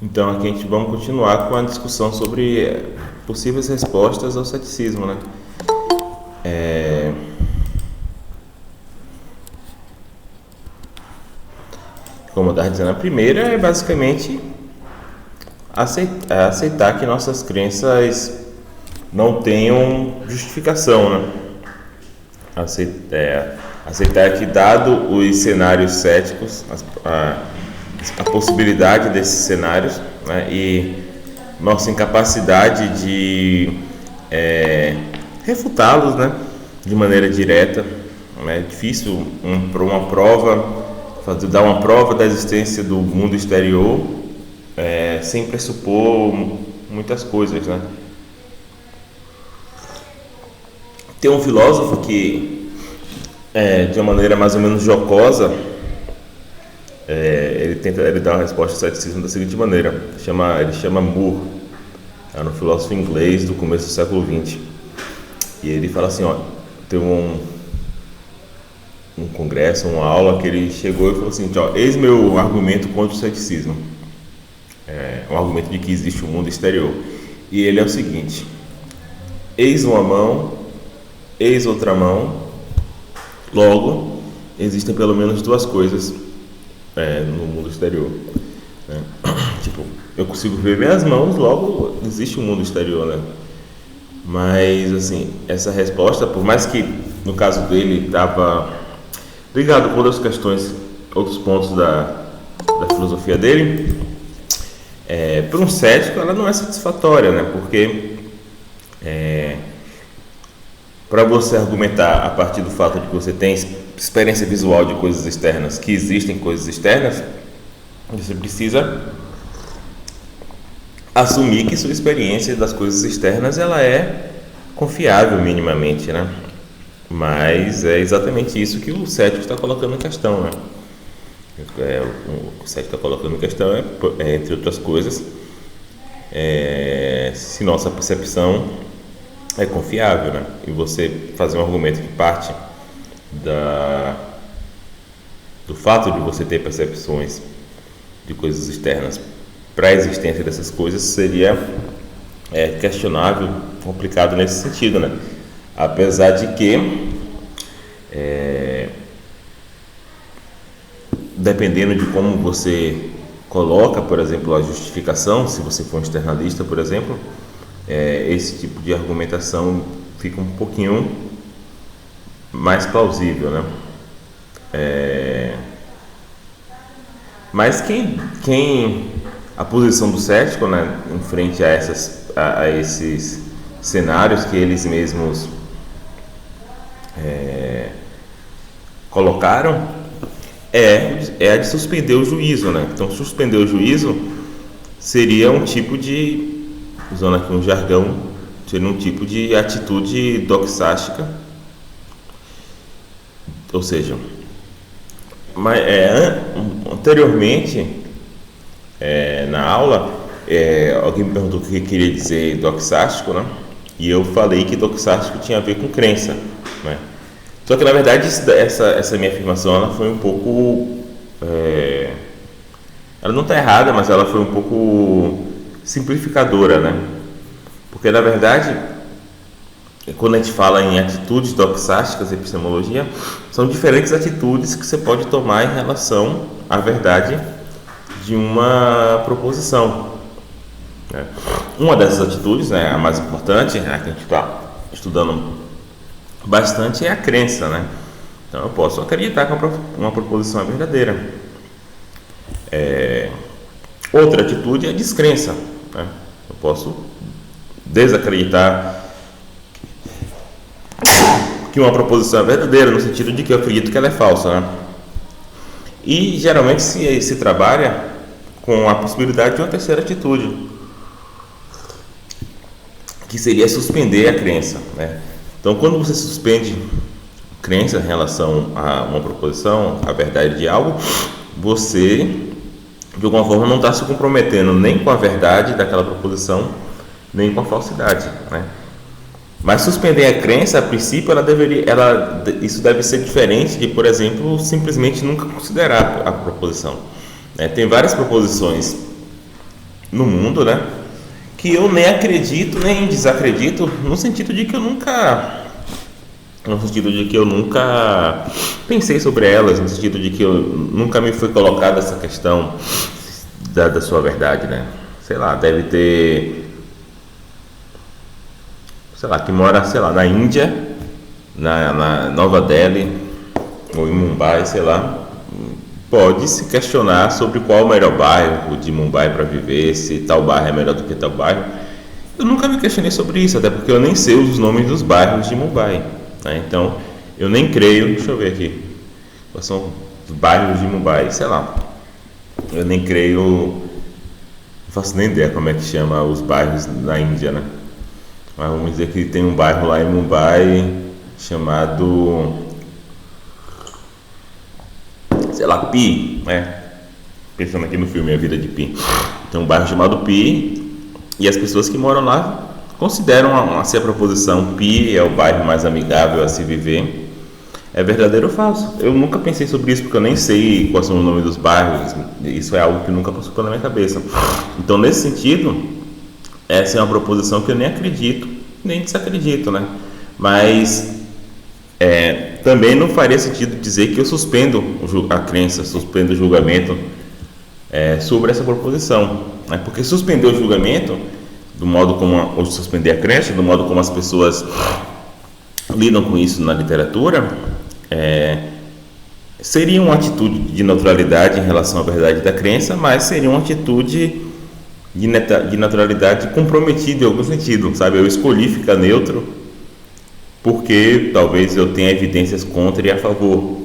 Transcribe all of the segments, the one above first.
Então aqui a gente vamos continuar com a discussão sobre possíveis respostas ao ceticismo, né? Como eu estava dizendo, a primeira é basicamente aceitar que nossas crenças não tenham justificação, né? Aceitar que, dado os cenários céticos, a possibilidade desses cenários, né, e nossa incapacidade de refutá-los, né, de maneira direta, né, é difícil para uma prova, dar uma prova da existência do mundo exterior sem pressupor muitas coisas, né. Tem um filósofo que, de uma maneira mais ou menos jocosa, ele dá uma resposta ao ceticismo da seguinte maneira: ele chama Moore, era um filósofo inglês do começo do século XX, e ele fala assim, tem um congresso, uma aula que ele chegou e falou assim, eis meu argumento contra o ceticismo, um argumento de que existe um mundo exterior, e ele é o seguinte: eis uma mão, eis outra mão, logo existem pelo menos duas coisas no mundo exterior, né? Tipo, eu consigo ver minhas mãos, logo existe um mundo exterior, né? Mas assim, essa resposta, por mais que no caso dele estava ligado com outras questões, outros pontos da filosofia dele, para um cético ela não é satisfatória, né? Porque para você argumentar a partir do fato de que você tem experiência visual de coisas externas, que existem coisas externas, você precisa assumir que sua experiência das coisas externas ela é confiável minimamente, né? Mas é exatamente isso que o cético está colocando em questão, né? O cético está colocando em questão, entre outras coisas, se nossa percepção é confiável, né? E você fazer um argumento que parte do fato de você ter percepções de coisas externas para a existência dessas coisas seria questionável, complicado nesse sentido, né? Apesar de que dependendo de como você coloca, por exemplo, a justificação, se você for um externalista, por exemplo, esse tipo de argumentação fica um pouquinho mais plausível, né? Mas a posição do cético, né, em frente a esses cenários que eles mesmos colocaram é a de suspender o juízo, né? Então, suspender o juízo seria um tipo de, usando aqui um jargão, seria um tipo de atitude doxástica, ou seja, anteriormente na aula alguém me perguntou o que queria dizer doxástico, né? E eu falei que doxástico tinha a ver com crença, né? Só que na verdade essa minha afirmação ela foi um pouco ela não está errada, mas ela foi um pouco simplificadora, né? Porque na verdade, quando a gente fala em atitudes doxásticas, epistemologia, são diferentes atitudes que você pode tomar em relação à verdade de uma proposição, né? Uma dessas atitudes, né, a mais importante, né, que a gente está estudando bastante, é a crença, né? Então eu posso acreditar que uma proposição é verdadeira. Outra atitude é a descrença, né? Eu posso desacreditar que uma proposição é verdadeira, no sentido de que eu acredito que ela é falsa, né? E geralmente se trabalha com a possibilidade de uma terceira atitude, que seria suspender a crença, né? Então, quando você suspende crença em relação a uma proposição, a verdade de algo, você, de alguma forma, não está se comprometendo nem com a verdade daquela proposição, nem com a falsidade, né? Mas suspender a crença, a princípio, isso deve ser diferente de, por exemplo, simplesmente nunca considerar a proposição, né? Tem várias proposições no mundo, né? Que eu nem acredito nem desacredito, no sentido de que eu nunca pensei sobre elas, no sentido de que eu nunca me foi colocada essa questão da sua verdade, né? Sei lá, deve ter, sei lá, que mora, sei lá, na Índia, na Nova Delhi ou em Mumbai, sei lá, pode se questionar sobre qual é o melhor bairro de Mumbai para viver, se tal bairro é melhor do que tal bairro. Eu nunca me questionei sobre isso, até porque eu nem sei os nomes dos bairros de Mumbai, né? Então, eu nem creio, deixa eu ver aqui, quais são os bairros de Mumbai, sei lá, eu nem creio, não faço nem ideia como é que chama os bairros na Índia, né? Mas vamos dizer que tem um bairro lá em Mumbai chamado, sei lá, Pi, né? Pensando aqui no filme A Vida de Pi. Tem um bairro chamado Pi e as pessoas que moram lá consideram assim a proposição Pi é o bairro mais amigável a se viver. É verdadeiro ou falso? Eu nunca pensei sobre isso porque eu nem sei quais são os nomes dos bairros. Isso é algo que nunca passou pela minha cabeça. Então, nesse sentido, essa é uma proposição que eu nem acredito, nem desacredito, né? Mas também não faria sentido dizer que eu suspendo a crença, suspendo o julgamento sobre essa proposição, né? Porque suspender o julgamento, do modo como, ou suspender a crença, do modo como as pessoas lidam com isso na literatura, seria uma atitude de neutralidade em relação à verdade da crença, mas seria uma atitude de naturalidade comprometida em algum sentido, sabe? Eu escolhi ficar neutro porque talvez eu tenha evidências contra e a favor,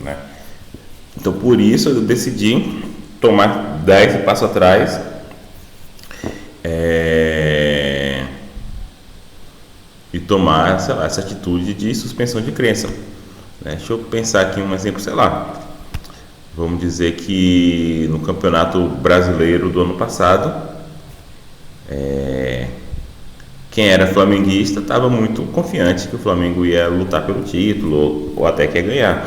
né? Então, por isso eu decidi dar esse passo atrás, e tomar, sei lá, essa atitude de suspensão de crença, né? Deixa eu pensar aqui um exemplo, sei lá, vamos dizer que no Campeonato Brasileiro do ano passado, quem era flamenguista estava muito confiante que o Flamengo ia lutar pelo título ou até que ia ganhar,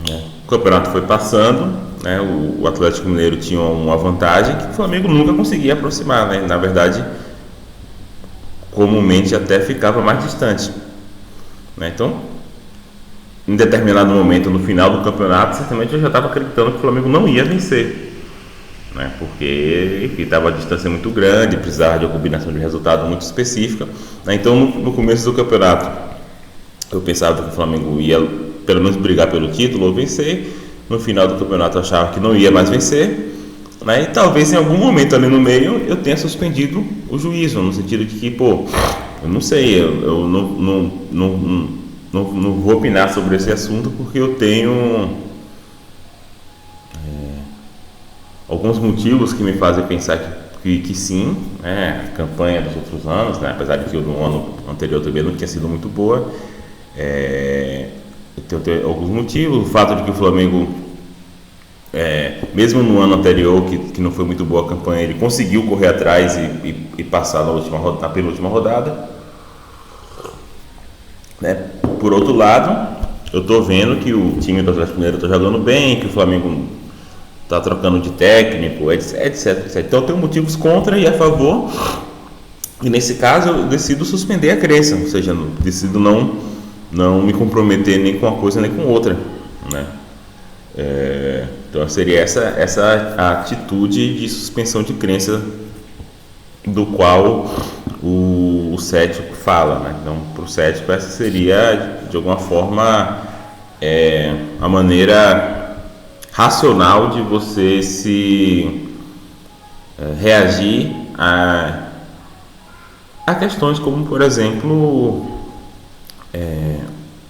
né? O campeonato foi passando, né? O Atlético Mineiro tinha uma vantagem que o Flamengo nunca conseguia aproximar, né? Na verdade, comumente até ficava mais distante, né? Então, em determinado momento no final do campeonato, certamente eu já estava acreditando que o Flamengo não ia vencer, né? Porque estava a distância muito grande, precisava de uma combinação de resultado muito específica, né? Então, no começo do campeonato, eu pensava que o Flamengo ia pelo menos brigar pelo título ou vencer. No final do campeonato, eu achava que não ia mais vencer, né? E talvez em algum momento ali no meio eu tenha suspendido o juízo, no sentido de que, pô, eu não sei, eu não vou opinar sobre esse assunto porque eu tenho alguns motivos que me fazem pensar que sim, né? A campanha dos outros anos, né? Apesar de que no ano anterior também não tinha sido muito boa, eu tenho alguns motivos. O fato de que o Flamengo, mesmo no ano anterior, que não foi muito boa a campanha, ele conseguiu correr atrás e passar na penúltima rodada, né? Por outro lado, eu estou vendo que o time do Atlético Mineiro está jogando bem, que o Flamengo está trocando de técnico, etc, etc. Então eu tenho motivos contra e a favor, e nesse caso eu decido suspender a crença, ou seja, decido não me comprometer nem com uma coisa nem com outra, né? Então seria essa a atitude de suspensão de crença do qual o cético fala, né? Então, para o cético, essa seria de alguma forma a maneira racional de você se reagir a questões como, por exemplo,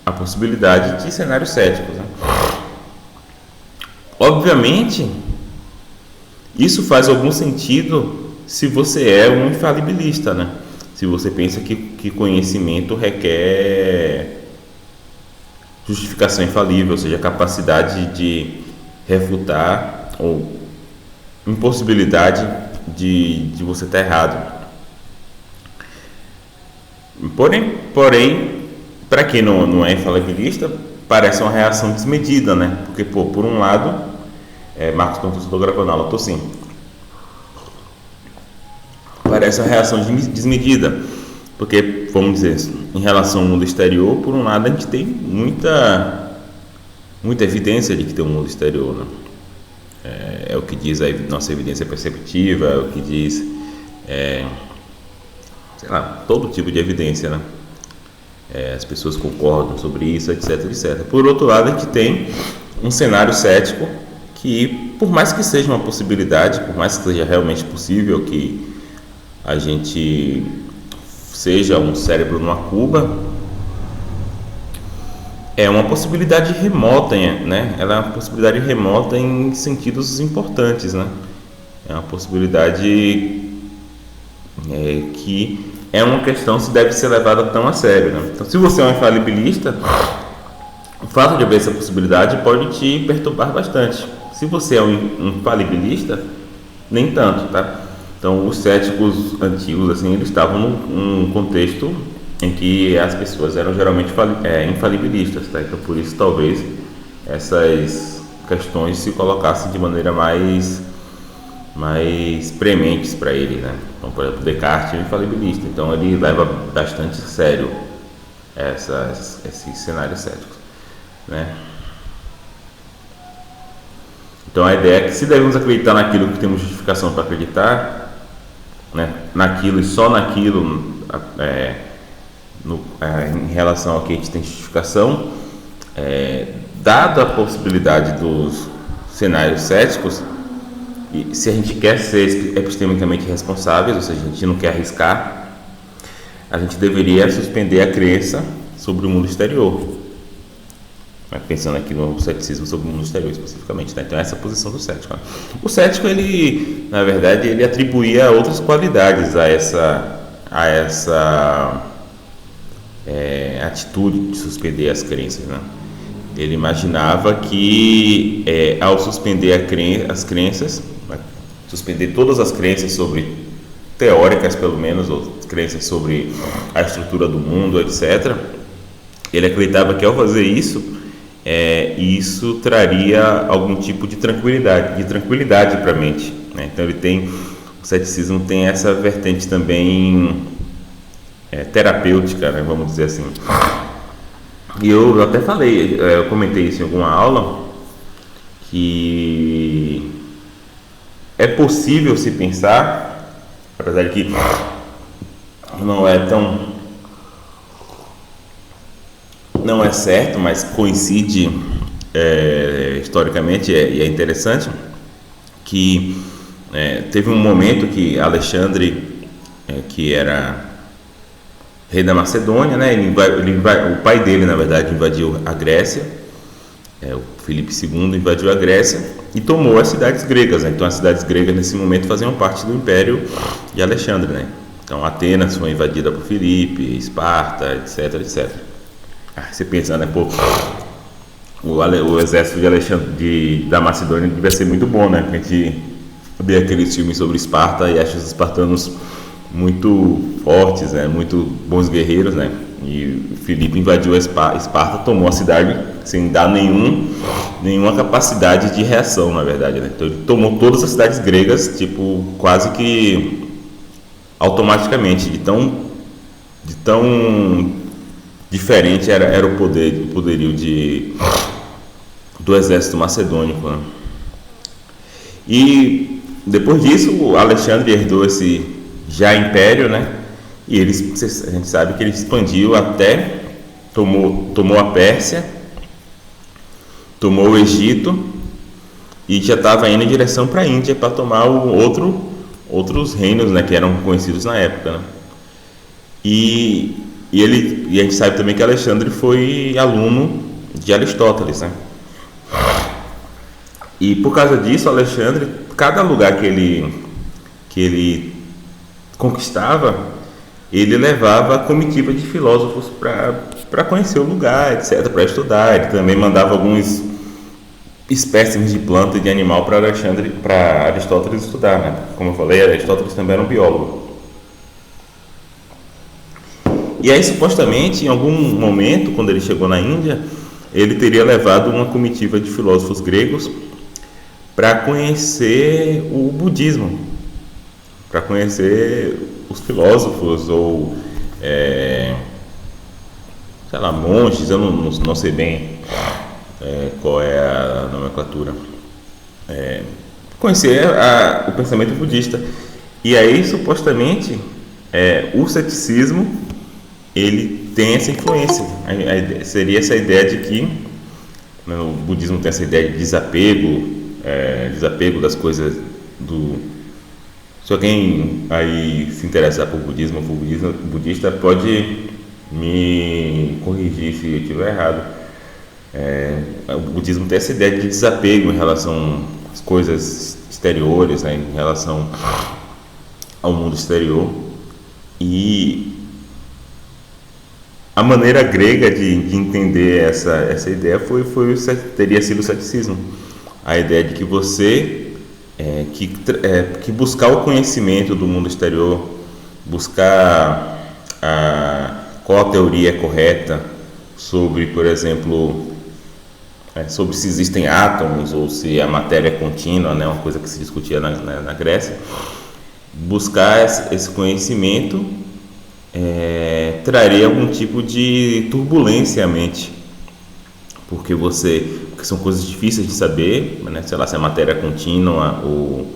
a possibilidade de cenários céticos, né? Obviamente, isso faz algum sentido se você é um infalibilista, né? Se você pensa que conhecimento requer justificação infalível, ou seja, capacidade de refutar ou impossibilidade de você estar errado. Porém, para quem não é infalibilista, parece uma reação desmedida, né? Porque, por um lado, Marcos, quando eu estou gravando aula, eu estou sim. levaria a essa reação desmedida, porque, vamos dizer, em relação ao mundo exterior, por um lado a gente tem muita evidência de que tem um mundo exterior, né? É o que diz a nossa evidência perceptiva, é o que diz, sei lá, todo tipo de evidência, né? As pessoas concordam sobre isso, etc, etc. Por outro lado, a gente tem um cenário cético que, por mais que seja uma possibilidade, por mais que seja realmente possível que a gente seja um cérebro numa cuba, é uma possibilidade remota, né? Ela é uma possibilidade remota em sentidos importantes, né? É uma possibilidade que é uma questão se deve ser levada tão a sério, né? Então, se você é um infalibilista, o fato de haver essa possibilidade pode te perturbar bastante. Se você é um infalibilista, nem tanto, tá? Então, os céticos antigos, assim, eles estavam num contexto em que as pessoas eram geralmente infalibilistas, tá? Então, por isso, talvez, essas questões se colocassem de maneira mais prementes para ele, né? Então, por exemplo, Descartes é um infalibilista, então ele leva bastante a sério esses cenários céticos, né? Então, a ideia é que se devemos acreditar naquilo que temos justificação para acreditar, né? Naquilo e só naquilo, em relação ao que a gente tem justificação, dada a possibilidade dos cenários céticos, e se a gente quer ser epistemicamente responsáveis, ou seja, a gente não quer arriscar, a gente deveria suspender a crença sobre o mundo exterior. Pensando aqui no ceticismo sobre o mundo exterior especificamente, né? Então essa é a posição do cético, né? O cético, ele, na verdade, ele atribuía outras qualidades a essa atitude de suspender as crenças, né? Ele imaginava que ao suspender as crenças, né? Suspender todas as crenças sobre teóricas, pelo menos, ou crenças sobre a estrutura do mundo, etc., ele acreditava que ao fazer isso, isso traria algum tipo de tranquilidade para a mente, né? Então o ceticismo tem essa vertente também terapêutica, né? Vamos dizer assim. E eu até falei, eu comentei isso em alguma aula, que é possível se pensar, apesar de que não é certo, mas coincide historicamente, e é interessante, que teve um momento que Alexandre, que era rei da Macedônia, né, o pai dele, na verdade, invadiu a Grécia, o Filipe II invadiu a Grécia e tomou as cidades gregas, né? Então as cidades gregas nesse momento faziam parte do Império de Alexandre, né? Então Atenas foi invadida por Filipe, Esparta, etc, etc. Você pensa, né, pô, o exército de Alexandre da Macedônia devia ser muito bom, né? A gente vê aqueles filmes sobre Esparta e acha os espartanos muito fortes, né? Muito bons guerreiros, né? E Filipe invadiu a Esparta, tomou a cidade sem dar nenhuma capacidade de reação, na verdade, né? Então ele tomou todas as cidades gregas, tipo, quase que automaticamente, de tão diferente era o poderio do exército macedônico, né? E depois disso, o Alexandre herdou esse já império, né? E a gente sabe que ele expandiu até tomou a Pérsia, tomou o Egito e já estava indo em direção para a Índia para tomar outros reinos, né, que eram conhecidos na época, né? E a gente sabe também que Alexandre foi aluno de Aristóteles, né? E por causa disso, Alexandre, cada lugar que ele conquistava, ele levava a comitiva de filósofos para conhecer o lugar, etc., para estudar. Ele também mandava alguns espécimes de planta e de animal para Aristóteles estudar, né? Como eu falei, Aristóteles também era um biólogo. E aí, supostamente, em algum momento, quando ele chegou na Índia, ele teria levado uma comitiva de filósofos gregos para conhecer o budismo, para conhecer os filósofos ou sei lá, monges, eu não sei bem qual é a nomenclatura, conhecer o pensamento budista. E aí, supostamente, o ceticismo ele tem essa influência. Seria essa ideia de que o budismo tem essa ideia de desapego das coisas Se alguém aí se interessar por budismo ou por budista, pode me corrigir se eu estiver errado. O budismo tem essa ideia de desapego em relação às coisas exteriores, né, em relação ao mundo exterior. E a maneira grega de entender essa ideia teria sido o ceticismo. A ideia de que você que buscar o conhecimento do mundo exterior, buscar qual a teoria correta sobre, por exemplo, sobre se existem átomos ou se a matéria é contínua, né, uma coisa que se discutia na Grécia. Buscar esse conhecimento traria algum tipo de turbulência à mente, porque são coisas difíceis de saber, né? Sei lá, se a matéria é contínua ou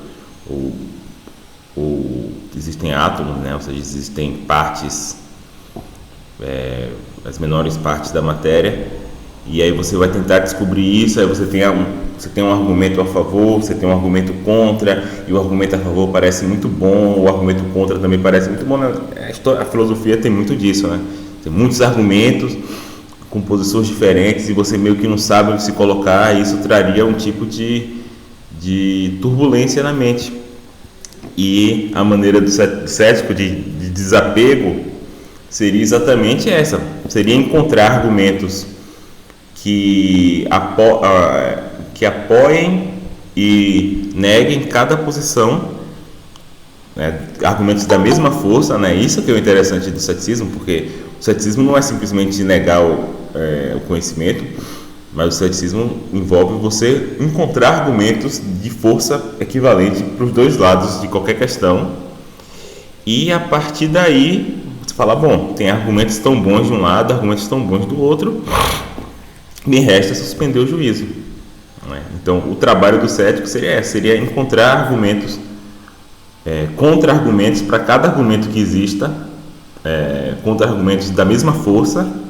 existem átomos, né? Ou seja, existem partes, as menores partes da matéria, e aí você vai tentar descobrir isso. Aí você tem um argumento a favor, você tem um argumento contra, e o argumento a favor parece muito bom, o argumento contra também parece muito bom, né? A filosofia tem muito disso, né? Tem muitos argumentos com posições diferentes e você meio que não sabe onde se colocar, e isso traria um tipo de turbulência na mente. E a maneira do cético de desapego seria exatamente essa, seria encontrar argumentos que apoiem e neguem cada posição, né, argumentos da mesma força, né? Isso que é o interessante do ceticismo, porque o ceticismo não é simplesmente negar o conhecimento, mas o ceticismo envolve você encontrar argumentos de força equivalente para os dois lados de qualquer questão, e a partir daí você fala, bom, tem argumentos tão bons de um lado, argumentos tão bons do outro, me resta suspender o juízo, né? Então o trabalho do cético seria encontrar argumentos, contra-argumentos para cada argumento que exista, contra-argumentos da mesma força,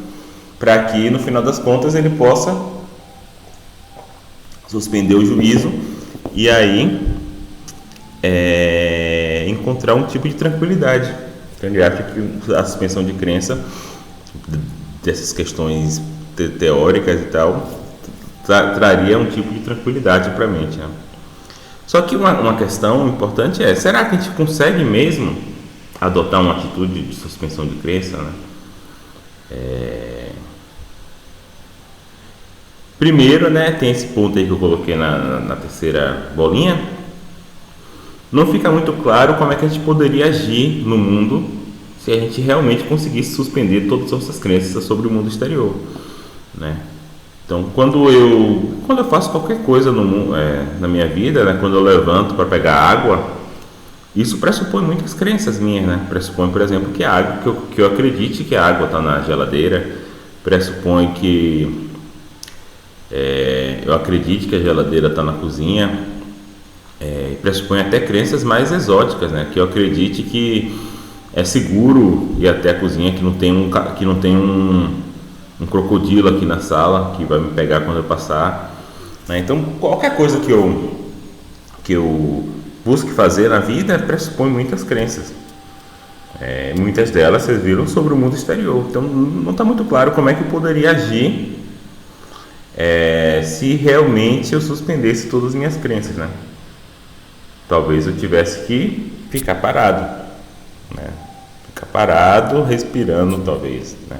para que no final das contas ele possa suspender o juízo e aí encontrar um tipo de tranquilidade. Então ele acha que a suspensão de crença dessas questões teóricas e tal traria um tipo de tranquilidade para a mente, né? Só que uma questão importante será que a gente consegue mesmo adotar uma atitude de suspensão de crença, né? Primeiro, né, tem esse ponto aí que eu coloquei na terceira bolinha. Não fica muito claro como é que a gente poderia agir no mundo se a gente realmente conseguisse suspender todas as nossas crenças sobre o mundo exterior, né? Então, quando eu faço qualquer coisa na minha vida, né, quando eu levanto para pegar água, isso pressupõe muitas crenças minhas, né? Pressupõe, por exemplo, que eu acredite que a água está na geladeira, pressupõe que eu acredite que a geladeira está na cozinha, pressupõe até crenças mais exóticas, né? Que eu acredite que é seguro ir até a cozinha, que não tem um crocodilo aqui na sala que vai me pegar quando eu passar, né? Então qualquer coisa que eu busque fazer na vida pressupõe muitas crenças, muitas delas vocês viram sobre o mundo exterior. Então não está muito claro como é que eu poderia agir se realmente eu suspendesse todas as minhas crenças, né? Talvez eu tivesse que ficar parado, né? Ficar parado, respirando, talvez, né?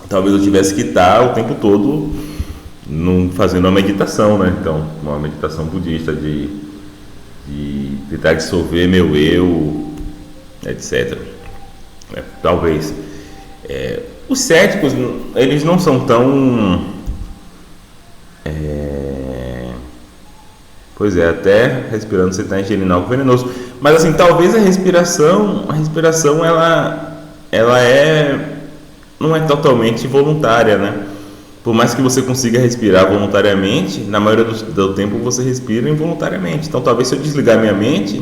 Talvez eu tivesse que estar o tempo todo fazendo uma meditação, né? Então, uma meditação budista de tentar dissolver meu eu, etc. Talvez. Os céticos, eles não são tão Pois é, até respirando você está ingerindo algo venenoso. Mas assim, talvez a respiração ela não é totalmente voluntária, né? Por mais que você consiga respirar voluntariamente, na maioria do tempo você respira involuntariamente. Então talvez se eu desligar minha mente,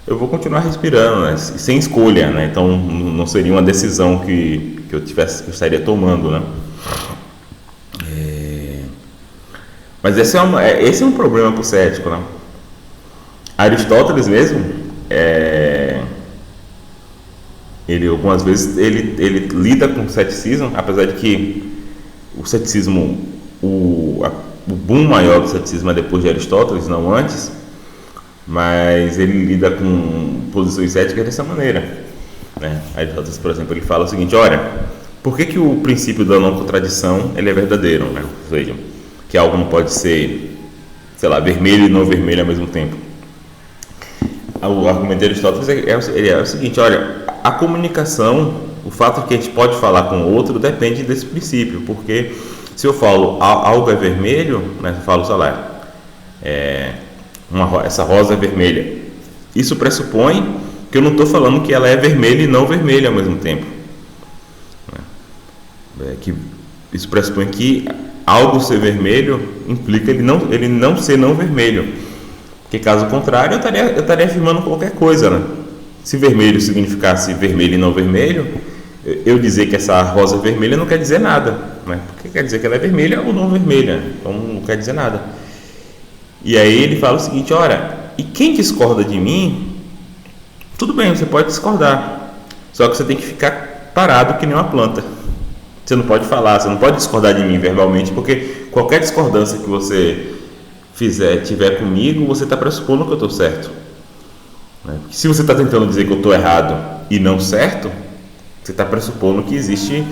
eu vou continuar respirando, né? Sem escolha, né? Então não seria uma decisão que eu estaria tomando, né? Mas esse é um problema para o cético, né? Aristóteles mesmo, ele algumas vezes ele lida com o ceticismo, apesar de que o ceticismo, o boom maior do ceticismo é depois de Aristóteles, não antes, mas ele lida com posições céticas dessa maneira, né? Aristóteles, por exemplo, ele fala o seguinte: olha, por que o princípio da não contradição ele é verdadeiro, né? Ou seja, que algo não pode ser, sei lá, vermelho e não vermelho ao mesmo tempo. O argumento de Aristóteles é o seguinte: olha, a comunicação, o fato de que a gente pode falar com o outro depende desse princípio, porque se eu falo algo é vermelho, né, eu falo, sei lá, essa rosa é vermelha, isso pressupõe que eu não estou falando que ela é vermelha e não vermelha ao mesmo tempo, que isso pressupõe que algo ser vermelho implica ele não ser não vermelho, porque caso contrário eu estaria afirmando qualquer coisa, né? Se vermelho significasse vermelho e não vermelho, eu dizer que essa rosa é vermelha não quer dizer nada, né? Porque quer dizer que ela é vermelha ou não vermelha, então não quer dizer nada. E aí ele fala o seguinte: olha, e quem discorda de mim, tudo bem, você pode discordar, só que você tem que ficar parado que nem uma planta. Você não pode falar, você não pode discordar de mim verbalmente, porque qualquer discordância que você tiver comigo, você está pressupondo que eu estou certo, né? Se você está tentando dizer que eu estou errado e não certo, você está pressupondo que existe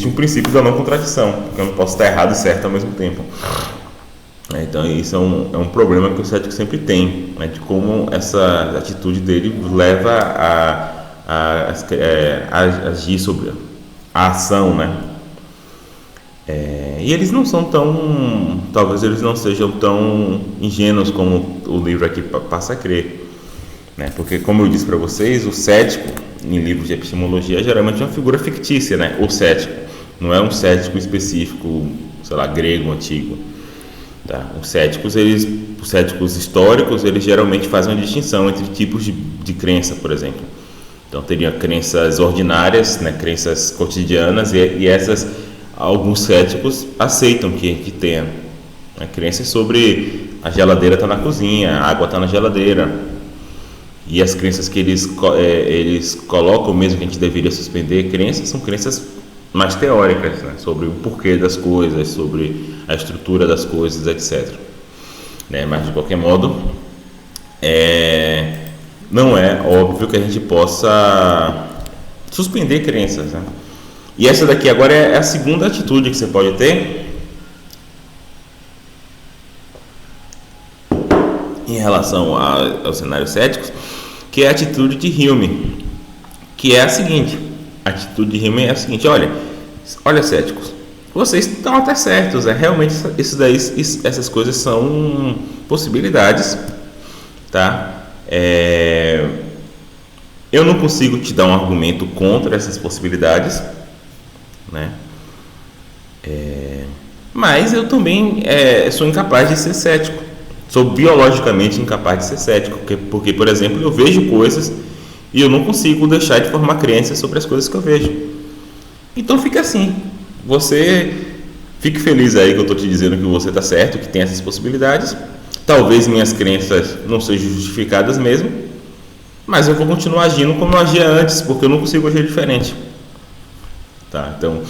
um princípio da não contradição, porque eu não posso estar errado e certo ao mesmo tempo. Então isso é um problema que o cético sempre tem, né? De como essa atitude dele leva a agir sobre a ação, né? E eles não são talvez eles não sejam tão ingênuos como o livro aqui passa a crer, né? Porque, como eu disse para vocês, o cético em livros de epistemologia geralmente é uma figura fictícia, né? O cético não é um cético específico, sei lá, grego antigo, tá? Os céticos históricos, eles geralmente fazem uma distinção entre tipos de crença, por exemplo. Então teria crenças ordinárias, né? Crenças cotidianas, e essas alguns céticos aceitam que tenha, né? Crenças sobre a geladeira está na cozinha, a água está na geladeira. E as crenças que eles colocam mesmo que a gente deveria suspender crenças, são crenças mais teóricas, né? Sobre o porquê das coisas, sobre a estrutura das coisas, etc. Né? Mas de qualquer modo, não é óbvio que a gente possa suspender crenças, né? E essa daqui agora é a segunda atitude que você pode ter em relação aos cenários céticos, que é a atitude de Hume, que é a seguinte: a atitude de Hume é a seguinte: olha céticos, vocês estão até certos, realmente essas coisas são possibilidades, tá? Eu não consigo te dar um argumento contra essas possibilidades, né? Mas eu também sou incapaz de ser cético. Sou biologicamente incapaz de ser cético, porque, por exemplo, eu vejo coisas e eu não consigo deixar de formar crenças sobre as coisas que eu vejo. Então fica assim, você fique feliz aí que eu estou te dizendo que você está certo, que tem essas possibilidades. Talvez minhas crenças não sejam justificadas mesmo, mas eu vou continuar agindo como eu agia antes, porque eu não consigo agir diferente, tá? Então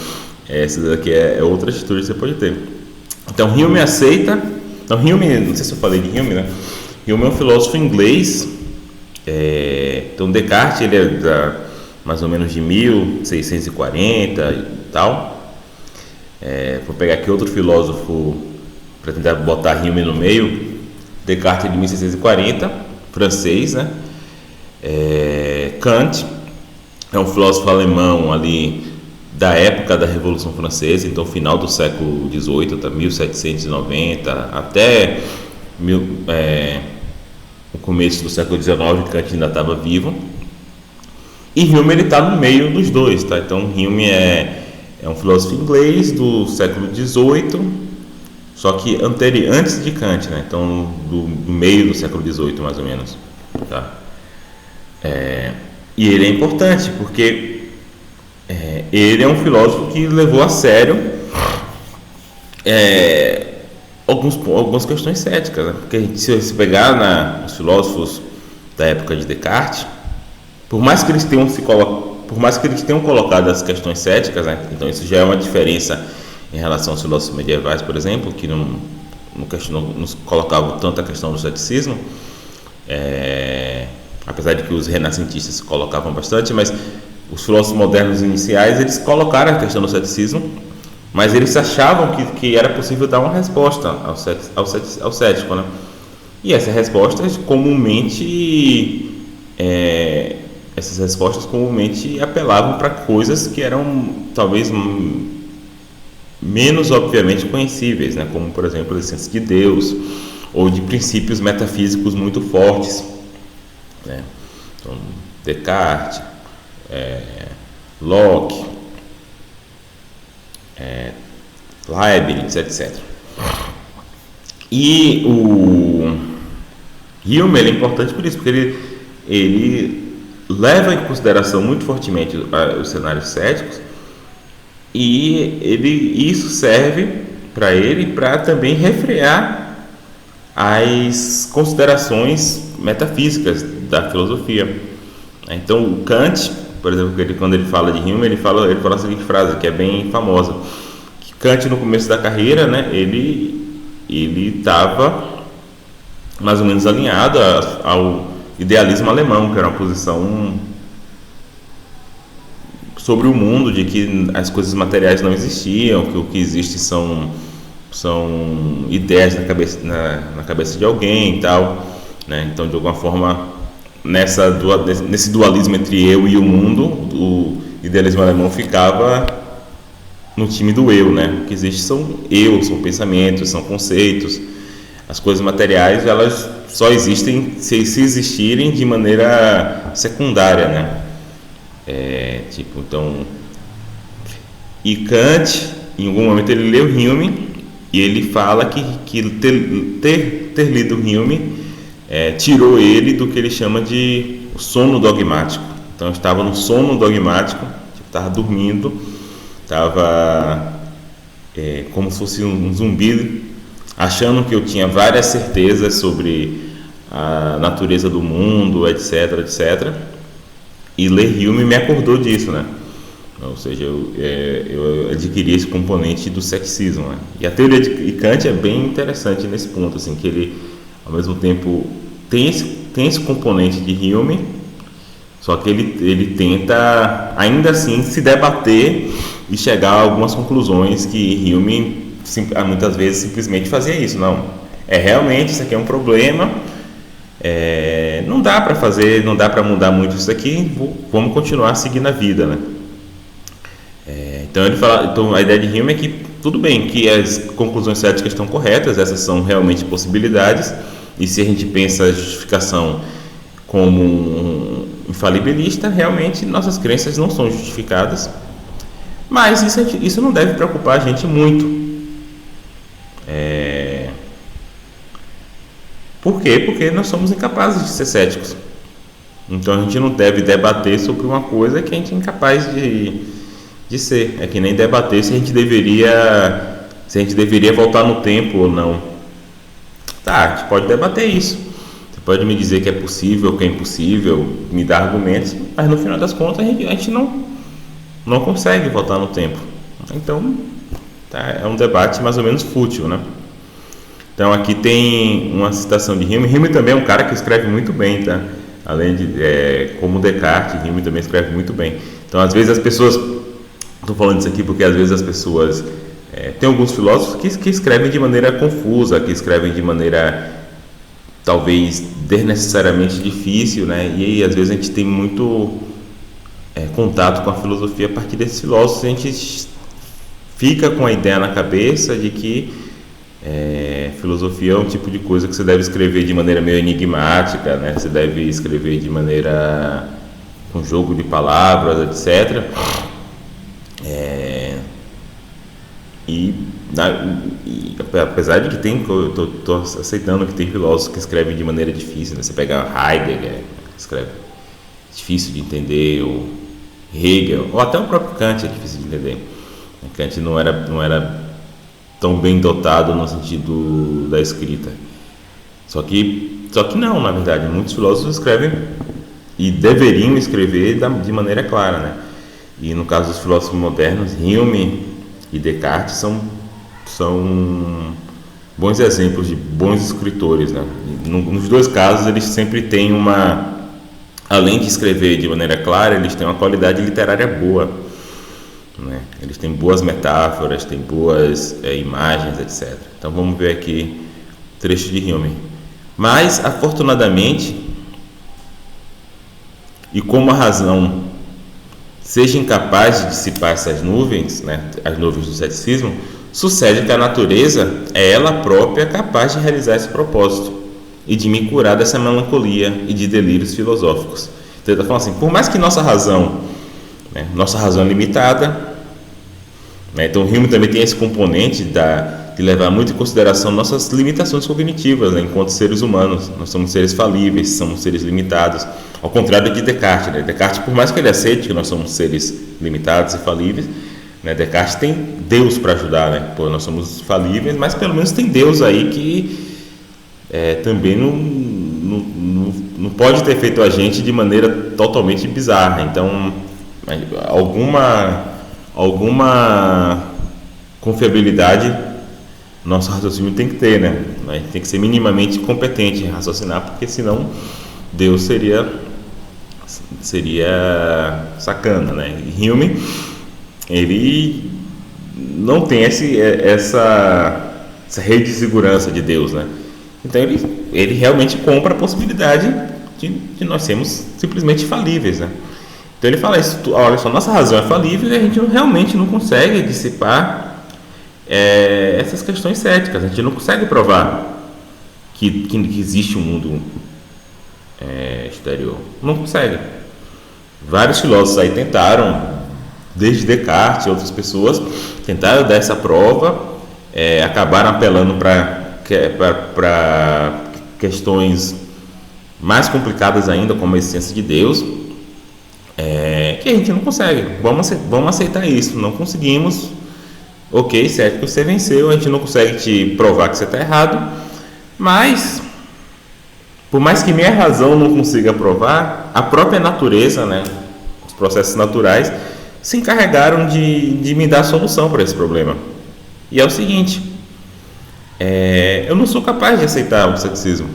essa daqui é outra atitude que você pode ter. Então Hume aceita. Então Hume, não sei se eu falei de Hume, né? Hume é um filósofo inglês. Então Descartes, ele é mais ou menos de 1640 e tal. Vou pegar aqui outro filósofo para tentar botar Hume no meio. Descartes é de 1640, francês, né? Kant é um filósofo alemão ali da época da Revolução Francesa, então final do século XVIII, até 1790, até no começo do século XIX, Kant ainda estava vivo, e Hume ele está no meio dos dois, tá? Então Hume é um filósofo inglês do século XVIII, só que antes de Kant, né? Então do meio do século XVIII mais ou menos, tá? E ele é importante porque ele é um filósofo que levou a sério algumas questões céticas, né? Porque se você pegar os filósofos da época de Descartes, por mais que eles tenham colocado as questões céticas, né? Então isso já é uma diferença em relação aos filósofos medievais, por exemplo, que não colocavam tanto a questão do ceticismo, apesar de que os renascentistas colocavam bastante, mas os filósofos modernos iniciais, eles colocaram a questão do ceticismo, mas eles achavam que era possível dar uma resposta ao cético, né? E essas respostas comumente apelavam para coisas que eram talvez menos obviamente conhecíveis, né? Como por exemplo a existência de Deus ou de princípios metafísicos muito fortes, né? Então, Descartes, Locke, Leibniz, etc. E o Hume é importante por isso, porque ele leva em consideração muito fortemente os cenários céticos, e isso serve para ele para também refrear as considerações metafísicas da filosofia. Então o Kant, por exemplo, quando ele fala de Hume, ele fala a seguinte frase, que é bem famosa, que Kant no começo da carreira, né, ele estava mais ou menos alinhado ao idealismo alemão, que era uma posição sobre o mundo, de que as coisas materiais não existiam, que o que existe são ideias na cabeça de alguém e tal, né? Então, de alguma forma, nesse dualismo entre eu e o mundo, o idealismo alemão ficava no time do eu, né? O que existe são pensamentos, são conceitos. As coisas materiais, elas só existem se existirem de maneira secundária, né? Então, e Kant, em algum momento ele leu Hume e ele fala que ter lido Hume tirou ele do que ele chama de sono dogmático. Então, eu estava no sono dogmático, estava dormindo, estava como se fosse um zumbi, achando que eu tinha várias certezas sobre a natureza do mundo, etc, etc. E ler Hume me acordou disso, né? Ou seja, eu adquiri esse componente do ceticismo, né? E a teoria de Kant é bem interessante nesse ponto, assim, que ele, ao mesmo tempo, tem esse componente de Hume, só que ele tenta, ainda assim, se debater e chegar a algumas conclusões que Hume muitas vezes simplesmente fazia isso. Não, realmente isso aqui é um problema, não dá para fazer, não dá para mudar muito isso aqui, vamos continuar seguindo a vida, né? Então ele fala, então a ideia de Hume é que tudo bem, que as conclusões céticas estão corretas, essas são realmente possibilidades, e se a gente pensa a justificação como um infalibilista, realmente nossas crenças não são justificadas, mas isso não deve preocupar a gente muito. Por quê? Porque nós somos incapazes de ser céticos. Então a gente não deve debater sobre uma coisa que a gente é incapaz de ser. É que nem debater se a gente deveria voltar no tempo ou não. Tá, a gente pode debater isso. Você pode me dizer que é possível, que é impossível, me dar argumentos, mas no final das contas a gente não consegue voltar no tempo. Então é um debate mais ou menos fútil, né? Então aqui tem uma citação de Hume. Hume também é um cara que escreve muito bem, tá? Além de, como Descartes, Hume também escreve muito bem. Então às vezes as pessoas, estou falando isso aqui porque às vezes as pessoas, tem alguns filósofos que escrevem de maneira confusa, que escrevem de maneira talvez desnecessariamente difícil, né? E aí às vezes a gente tem muito contato com a filosofia a partir desses filósofos, a gente fica com a ideia na cabeça de que Filosofia é um tipo de coisa que você deve escrever de maneira meio enigmática, né? Você deve escrever de maneira com jogo de palavras, etc. E apesar de que tem, eu tô aceitando que tem filósofos que escrevem de maneira difícil, né? Você pega Heidegger, escreve difícil de entender, ou Hegel, ou até o próprio Kant é difícil de entender. Kant não era tão bem dotado no sentido da escrita. Só que não, na verdade, muitos filósofos escrevem e deveriam escrever de maneira clara, né? E no caso dos filósofos modernos, Hume e Descartes são bons exemplos de bons escritores, né? Nos dois casos, eles sempre têm além de escrever de maneira clara, eles têm uma qualidade literária boa, né? Eles têm boas metáforas, têm boas imagens, etc. Então vamos ver aqui trecho de Hume. Mas, afortunadamente, e como a razão seja incapaz de dissipar essas nuvens, né, as nuvens do ceticismo, sucede que a natureza é ela própria capaz de realizar esse propósito e de me curar dessa melancolia e de delírios filosóficos. Então ele está falando assim, por mais que nossa razão é limitada, né, então o Hume também tem esse componente de levar muito em consideração nossas limitações cognitivas, né, enquanto seres humanos. Nós somos seres falíveis, somos seres limitados, ao contrário de Descartes, né? Descartes, por mais que ele aceite que nós somos seres limitados e falíveis, né, Descartes tem Deus para ajudar, né? Pô, nós somos falíveis, mas pelo menos tem Deus aí que também não pode ter feito a gente de maneira totalmente bizarra. Então, alguma confiabilidade nosso raciocínio tem que ter, né? A gente tem que ser minimamente competente em raciocinar, porque senão Deus seria sacana, né? E Hume, ele não tem essa rede de segurança de Deus, né? Então ele realmente compra a possibilidade de nós sermos simplesmente falíveis, né? Então ele fala isso, olha só, nossa razão é falível e a gente realmente não consegue dissipar essas questões céticas, a gente não consegue provar que existe um mundo exterior, não consegue. Vários filósofos aí tentaram, desde Descartes e outras pessoas, tentaram dar essa prova, acabaram apelando para questões mais complicadas ainda, como a existência de Deus, que a gente não consegue. Vamos aceitar isso, não conseguimos. Ok, certo que você venceu, a gente não consegue te provar que você está errado, mas por mais que minha razão não consiga provar, a própria natureza, né, os processos naturais se encarregaram de me dar a solução para esse problema. E é o seguinte, eu não sou capaz de aceitar o ceticismo.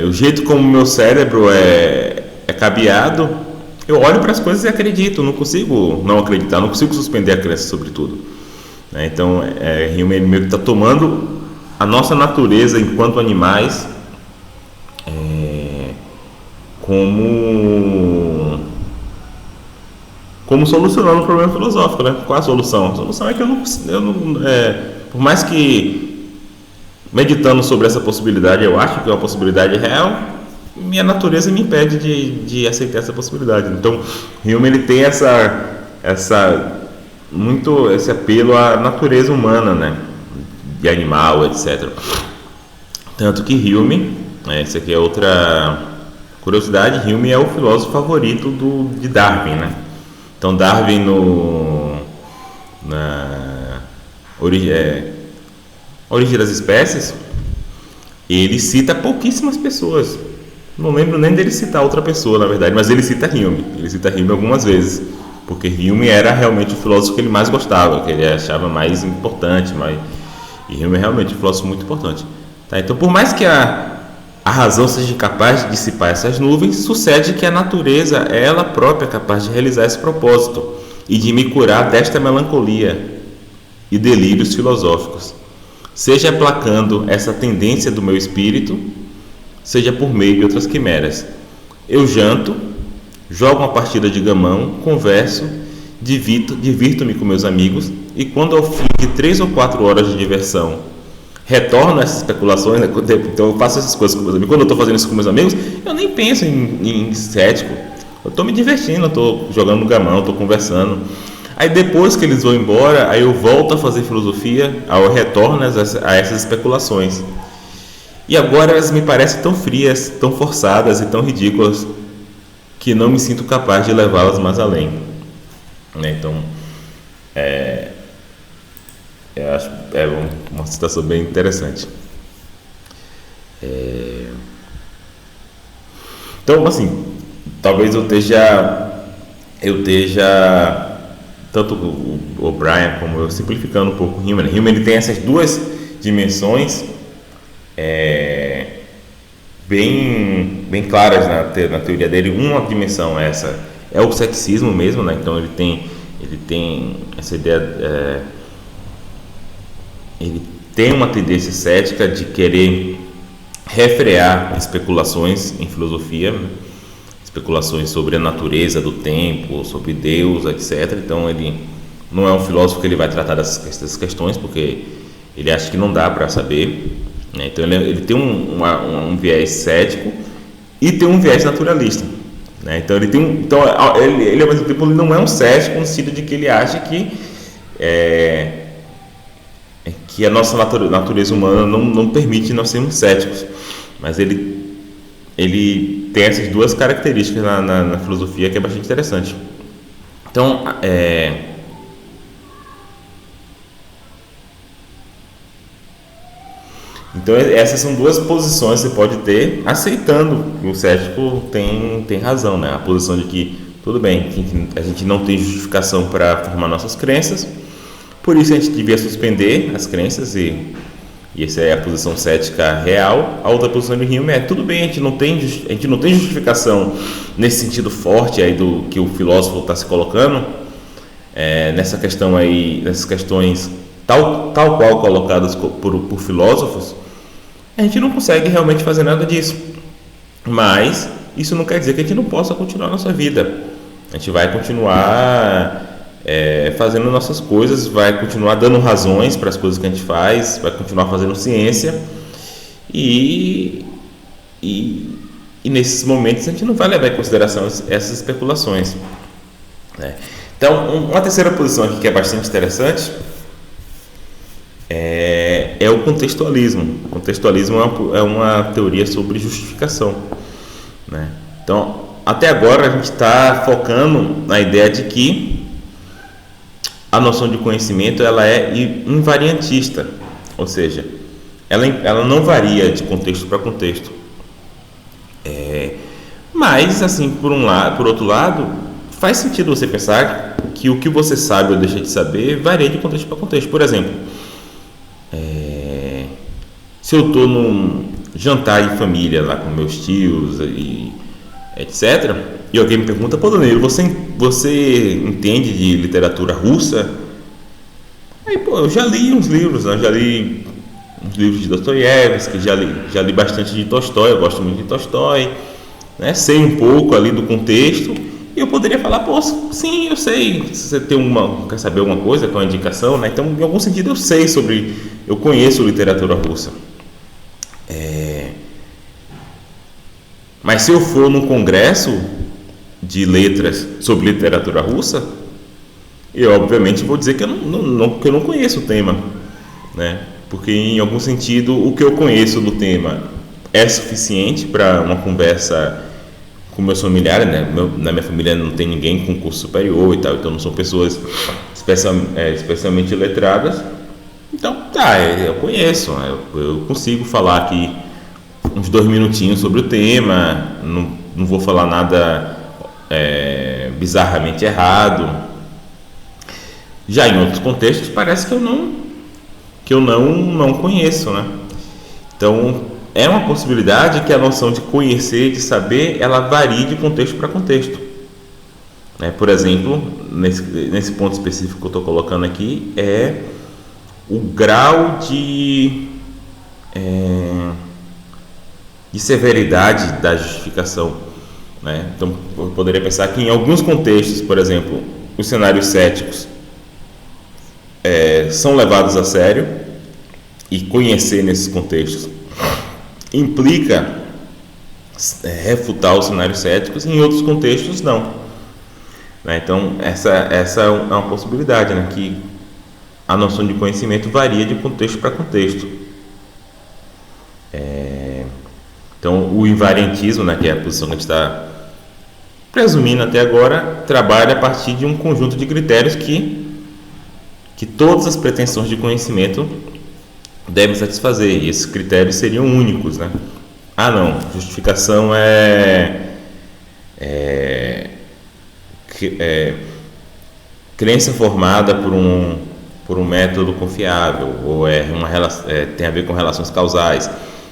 O jeito como o meu cérebro é cabeado, eu olho para as coisas e acredito, não consigo não acreditar, não consigo suspender a crença sobre tudo. Então, Hume meio que está tomando a nossa natureza enquanto animais como solucionando um problema filosófico, né? Qual a solução? A solução é que por mais que meditando sobre essa possibilidade, eu acho que é uma possibilidade real, minha natureza me impede de aceitar essa possibilidade. Então, Hume ele tem esse apelo à natureza humana, né? De animal, etc. Tanto que Hume, essa aqui é outra curiosidade, Hume é o filósofo favorito de Darwin, né? Então Darwin na Origem das Espécies, ele cita pouquíssimas pessoas. Não lembro nem dele citar outra pessoa, na verdade, mas ele cita Hume. Ele cita Hume algumas vezes, porque Hume era realmente o filósofo que ele mais gostava, que ele achava mais importante, e Hume é realmente um filósofo muito importante. Tá? Então, por mais que a razão seja capaz de dissipar essas nuvens, sucede que a natureza é ela própria capaz de realizar esse propósito e de me curar desta melancolia e delírios filosóficos, seja aplacando essa tendência do meu espírito, seja por meio de outras quimeras. Eu janto, jogo uma partida de gamão, converso, divirto-me com meus amigos e quando ao fim de 3 ou 4 horas de diversão retorno a essas especulações, né? Então eu faço essas coisas com meus amigos. Quando eu estou fazendo isso com meus amigos, eu nem penso em cético. Eu estou me divertindo, eu estou jogando no gamão, estou conversando. Aí depois que eles vão embora, aí eu volto a fazer filosofia, aí eu retorno a essas especulações. E agora elas me parecem tão frias, tão forçadas e tão ridículas que não me sinto capaz de levá-las mais além. Né? Então, eu acho uma situação bem interessante. Então, assim, talvez eu esteja tanto o Brian como eu simplificando um pouco o Hume. Hume ele tem essas duas dimensões bem claras na teoria dele. Uma dimensão essa é o ceticismo mesmo, né? Então ele tem essa ideia, ele tem uma tendência cética de querer refrear especulações em filosofia, né? Especulações sobre a natureza do tempo, sobre Deus, etc. Então ele não é um filósofo que ele vai tratar dessas questões, porque ele acha que não dá para saber, né? Então ele tem um viés cético e tem um viés naturalista, né? Então ele ao mesmo tempo ele não é um cético no sentido de que ele acha que a nossa natureza humana não permite nós sermos céticos, mas ele tem essas duas características na filosofia que é bastante interessante. Então, essas são duas posições que você pode ter, aceitando que o cético tem razão, né? A posição de que, tudo bem, que a gente não tem justificação para formar nossas crenças, por isso a gente devia suspender as crenças e essa é a posição cética real. A outra posição de Hume tudo bem, a gente não tem justificação nesse sentido forte aí do que o filósofo está se colocando, nessa questão aí, nessas questões tal qual colocadas por filósofos, a gente não consegue realmente fazer nada disso. Mas isso não quer dizer que a gente não possa continuar a nossa vida. A gente vai continuar fazendo nossas coisas, vai continuar dando razões para as coisas que a gente faz, vai continuar fazendo ciência e nesses momentos a gente não vai levar em consideração essas especulações, né? Então, uma terceira posição aqui que é bastante interessante é o contextualismo. O contextualismo é uma teoria sobre justificação, né? Então, até agora a gente está focando na ideia de que a noção de conhecimento ela é invariantista, ou seja, ela não varia de contexto para contexto. Mas, assim, por outro lado, faz sentido você pensar que o que você sabe ou deixa de saber varia de contexto para contexto. Por exemplo, se eu estou num jantar de família lá com meus tios e etc., e alguém me pergunta: pô, Danilo, você entende de literatura russa? Aí, pô, eu já li uns livros, né? Já li uns livros de Dostoiévski, já li bastante de Tolstói, eu gosto muito de Tolstói, né? Sei um pouco ali do contexto, e eu poderia falar: pô, sim, eu sei. Se você quer saber alguma coisa, com uma indicação, né? Então, em algum sentido, eu conheço literatura russa. Mas se eu for num congresso de letras sobre literatura russa, eu obviamente vou dizer que eu não conheço o tema, né? Porque em algum sentido o que eu conheço do tema é suficiente para uma conversa com meus familiares, né? Na minha família não tem ninguém com curso superior e tal, então não são pessoas especialmente letradas. Então, eu conheço, eu consigo falar aqui uns 2 minutinhos sobre o tema, não vou falar nada bizarramente errado. Já em outros contextos parece que eu não conheço, né? Então é uma possibilidade que a noção de conhecer, de saber, ela varie de contexto para contexto, né? Por exemplo, nesse ponto específico que eu estou colocando aqui é o grau de severidade da justificação, né? Então eu poderia pensar que em alguns contextos, por exemplo, os cenários céticos são levados a sério, e conhecer nesses contextos implica refutar os cenários céticos, e em outros contextos não, né? Então essa é uma possibilidade, né? Que a noção de conhecimento varia de contexto para contexto. Então o invariantismo, né, que é a posição que a gente está presumindo até agora, trabalha a partir de um conjunto de critérios que todas as pretensões de conhecimento devem satisfazer, e esses critérios seriam únicos, né? Não, justificação crença formada por um método confiável, ou tem a ver com relações causais,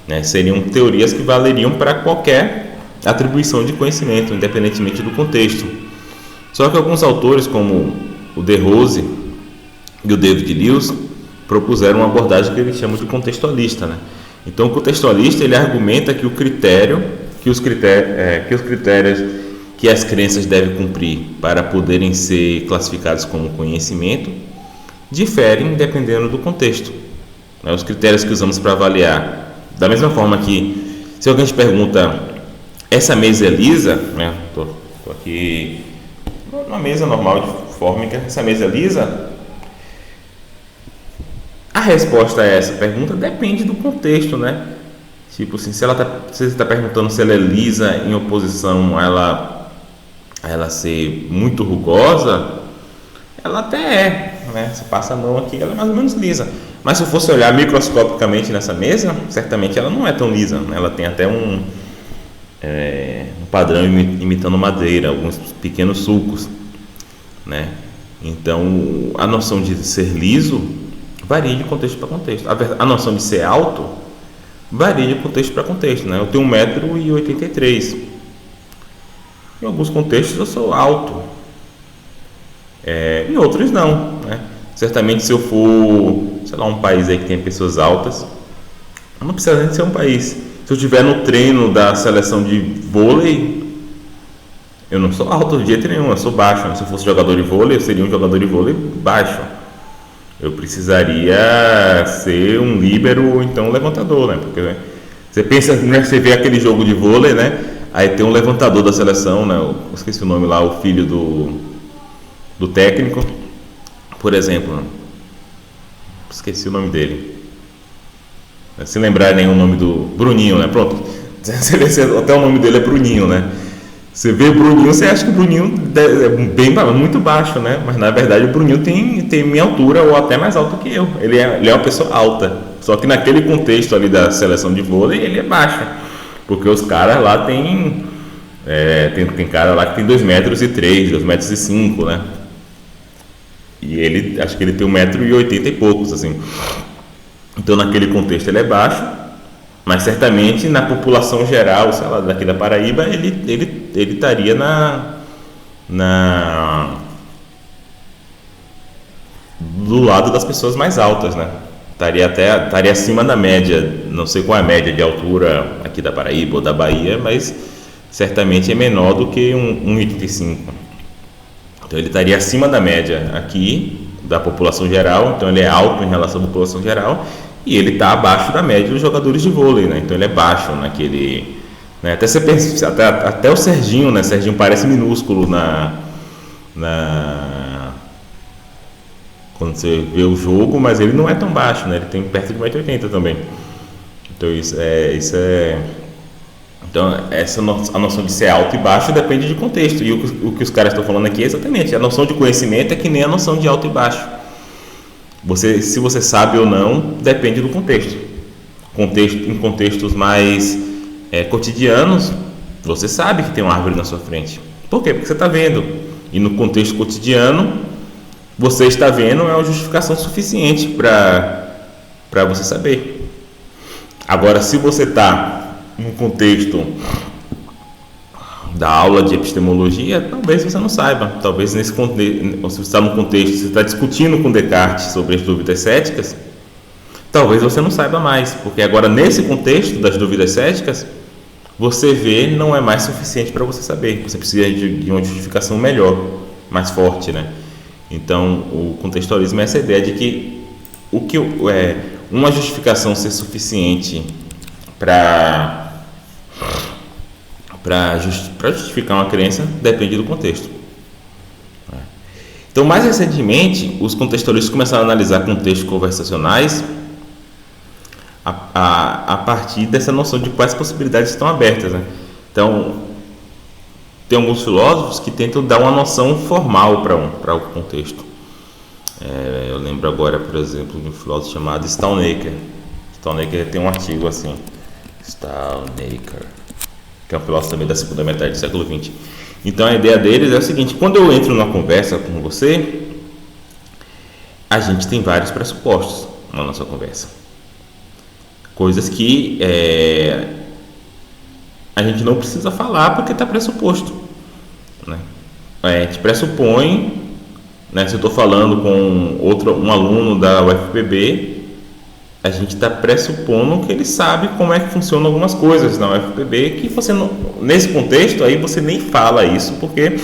né? Seriam teorias que valeriam para qualquer atribuição de conhecimento, independentemente do contexto. Só que alguns autores, como o De Rose e o David Lewis, propuseram uma abordagem que eles chamam de contextualista, né? Então, o contextualista, ele argumenta que os critérios que as crenças devem cumprir para poderem ser classificados como conhecimento diferem dependendo do contexto, né? Os critérios que usamos para avaliar, da mesma forma que se alguém te pergunta: essa mesa é lisa, né? Tô aqui numa mesa normal de fórmica, essa mesa é lisa? A resposta a essa pergunta depende do contexto, né? Tipo assim, se você está perguntando se ela é lisa em oposição a ela ser muito rugosa, ela até é, né? Você passa a mão aqui, ela é mais ou menos lisa. Mas se eu fosse olhar microscopicamente nessa mesa, certamente ela não é tão lisa, né? Ela tem até um padrão imitando madeira, alguns pequenos sulcos, né? Então, a noção de ser liso varia de contexto para contexto. A noção de ser alto varia de contexto para contexto, né? Eu tenho 1,83 m. Em alguns contextos eu sou alto, em outros não, né? Certamente, se eu for, sei lá, um país aí que tem pessoas altas, não precisa nem ser um país. Se eu estiver no treino da seleção de vôlei, eu não sou alto de jeito nenhum, eu sou baixo, né? Se eu fosse jogador de vôlei, eu seria um jogador de vôlei baixo. Eu precisaria ser um líbero ou então um levantador, né? Porque, né, você pensa, né, você vê aquele jogo de vôlei, né? Aí tem um levantador da seleção, né? Eu esqueci o nome lá, o filho do técnico, por exemplo, né? Esqueci o nome dele. Se lembrarem o nome do Bruninho, né? Pronto. Até o nome dele é Bruninho, né? Você vê o Bruninho, você acha que o Bruninho é muito baixo, né? Mas na verdade o Bruninho tem minha altura ou até mais alto que eu. Ele é uma pessoa alta. Só que naquele contexto ali da seleção de vôlei, ele é baixo. Porque os caras lá tem cara lá que tem 2,3 metros, 2,5 metros, né? E ele, acho que ele tem 1,80 m e poucos, assim. Então naquele contexto ele é baixo, mas certamente na população geral, sei lá, daqui da Paraíba, ele estaria do lado das pessoas mais altas, né? Estaria acima da média, não sei qual é a média de altura aqui da Paraíba ou da Bahia, mas certamente é menor do que 1,85 m. Então ele estaria acima da média aqui da população geral, então ele é alto em relação à população geral, e ele está abaixo da média dos jogadores de vôlei, né? Então ele é baixo naquele, né? Até você pensa, até o Serginho, né? Serginho parece minúsculo quando você vê o jogo, mas ele não é tão baixo, né? Ele tem perto de 1,80 m também. Então então a noção de ser alto e baixo depende de contexto, e o que os caras estão falando aqui é exatamente, a noção de conhecimento é que nem a noção de alto e baixo. Se você sabe ou não, depende do contexto. Em contextos mais cotidianos, você sabe que tem uma árvore na sua frente. Por quê? Porque você está vendo. E no contexto cotidiano, você está vendo é uma justificação suficiente para você saber. Agora, se você está no contexto da aula de epistemologia, talvez você não saiba. Talvez nesse contexto, se você está no contexto, você está discutindo com Descartes sobre as dúvidas céticas, talvez você não saiba mais, porque agora nesse contexto das dúvidas céticas, você vê não é mais suficiente para você saber. Você precisa de uma justificação melhor, mais forte, né? Então, o contextualismo é essa ideia de que uma justificação ser suficiente para justificar uma crença depende do contexto. Então, mais recentemente, os contextualistas começaram a analisar contextos conversacionais a partir dessa noção de quais possibilidades estão abertas, né? Então, tem alguns filósofos que tentam dar uma noção formal para o contexto. Eu lembro agora, por exemplo, de um filósofo chamado Stalnaker. Stalnaker tem um artigo assim, Stalnaker, que é um filósofo também da segunda metade do século XX. Então, a ideia deles é o seguinte: quando eu entro numa conversa com você, a gente tem vários pressupostos na nossa conversa. Coisas que a gente não precisa falar porque está pressuposto, né? A gente pressupõe, né? Se eu estou falando com um aluno da UFPB, a gente está pressupondo que ele sabe como é que funcionam algumas coisas na UFPB, que você não, nesse contexto aí você nem fala isso porque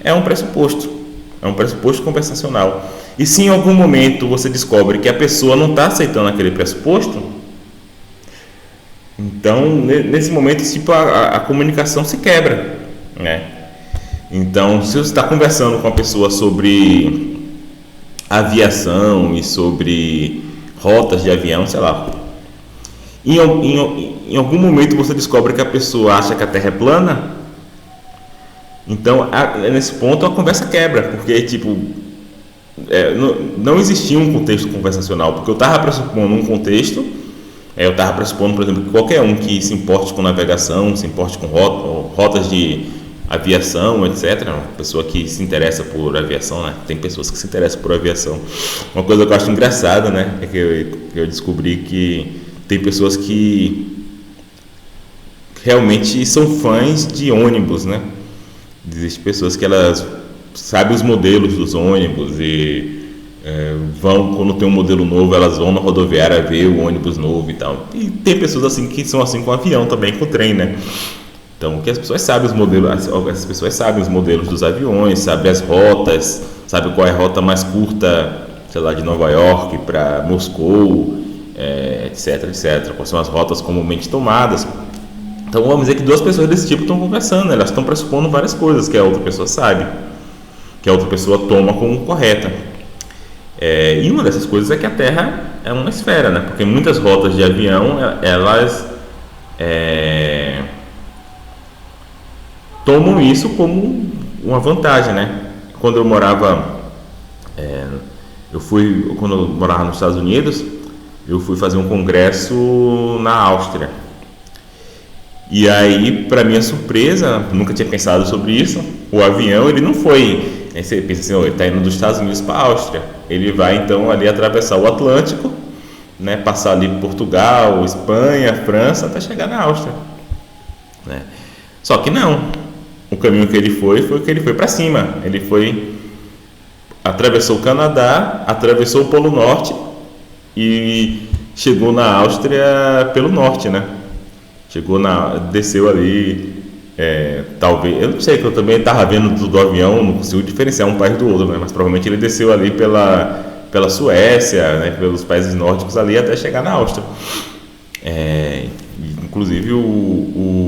é um pressuposto conversacional. E se em algum momento você descobre que a pessoa não está aceitando aquele pressuposto, então nesse momento tipo a comunicação se quebra, né? Então, se você está conversando com a pessoa sobre aviação e sobre rotas de avião, sei lá, em algum momento você descobre que a pessoa acha que a Terra é plana, então nesse ponto a conversa quebra, porque tipo não existia um contexto conversacional, porque eu estava pressupondo um contexto, eu estava pressupondo, por exemplo, que qualquer um que se importe com navegação, se importe com rotas de aviação, etc., uma pessoa que se interessa por aviação, né? Tem pessoas que se interessam por aviação. Uma coisa que eu acho engraçada, né, é que eu descobri que tem pessoas que realmente são fãs de ônibus, né? Existem pessoas que elas sabem os modelos dos ônibus e vão, quando tem um modelo novo, elas vão na rodoviária ver o ônibus novo e tal. E tem pessoas assim que são assim com o avião também, com o trem, né? Então, que as pessoas sabem os modelos, as pessoas sabem os modelos dos aviões, sabem as rotas, sabem qual é a rota mais curta, sei lá, de Nova York para Moscou, etc, etc. Quais são as rotas comumente tomadas. Então, vamos dizer que duas pessoas desse tipo estão conversando, elas estão pressupondo várias coisas que a outra pessoa sabe, que a outra pessoa toma como correta. E uma dessas coisas é que a Terra é uma esfera, né? Porque muitas rotas de avião, elas tomam isso como uma vantagem, né? Quando eu morava nos Estados Unidos, eu fui fazer um congresso na Áustria. E aí, para minha surpresa, nunca tinha pensado sobre isso, o avião, ele não foi, aí você pensa assim, ele está indo dos Estados Unidos para a Áustria, ele vai então ali atravessar o Atlântico, né, passar ali por Portugal, Espanha, França, até chegar na Áustria, né? Só que não, o caminho que ele foi o que ele foi para cima, atravessou o Canadá, atravessou o Polo Norte e chegou na Áustria pelo norte, né? Desceu ali, talvez, eu não sei, que eu também estava vendo do avião, não consigo diferenciar um país do outro, né? Mas provavelmente ele desceu ali pela Suécia, né? Pelos países nórdicos ali até chegar na Áustria. Inclusive o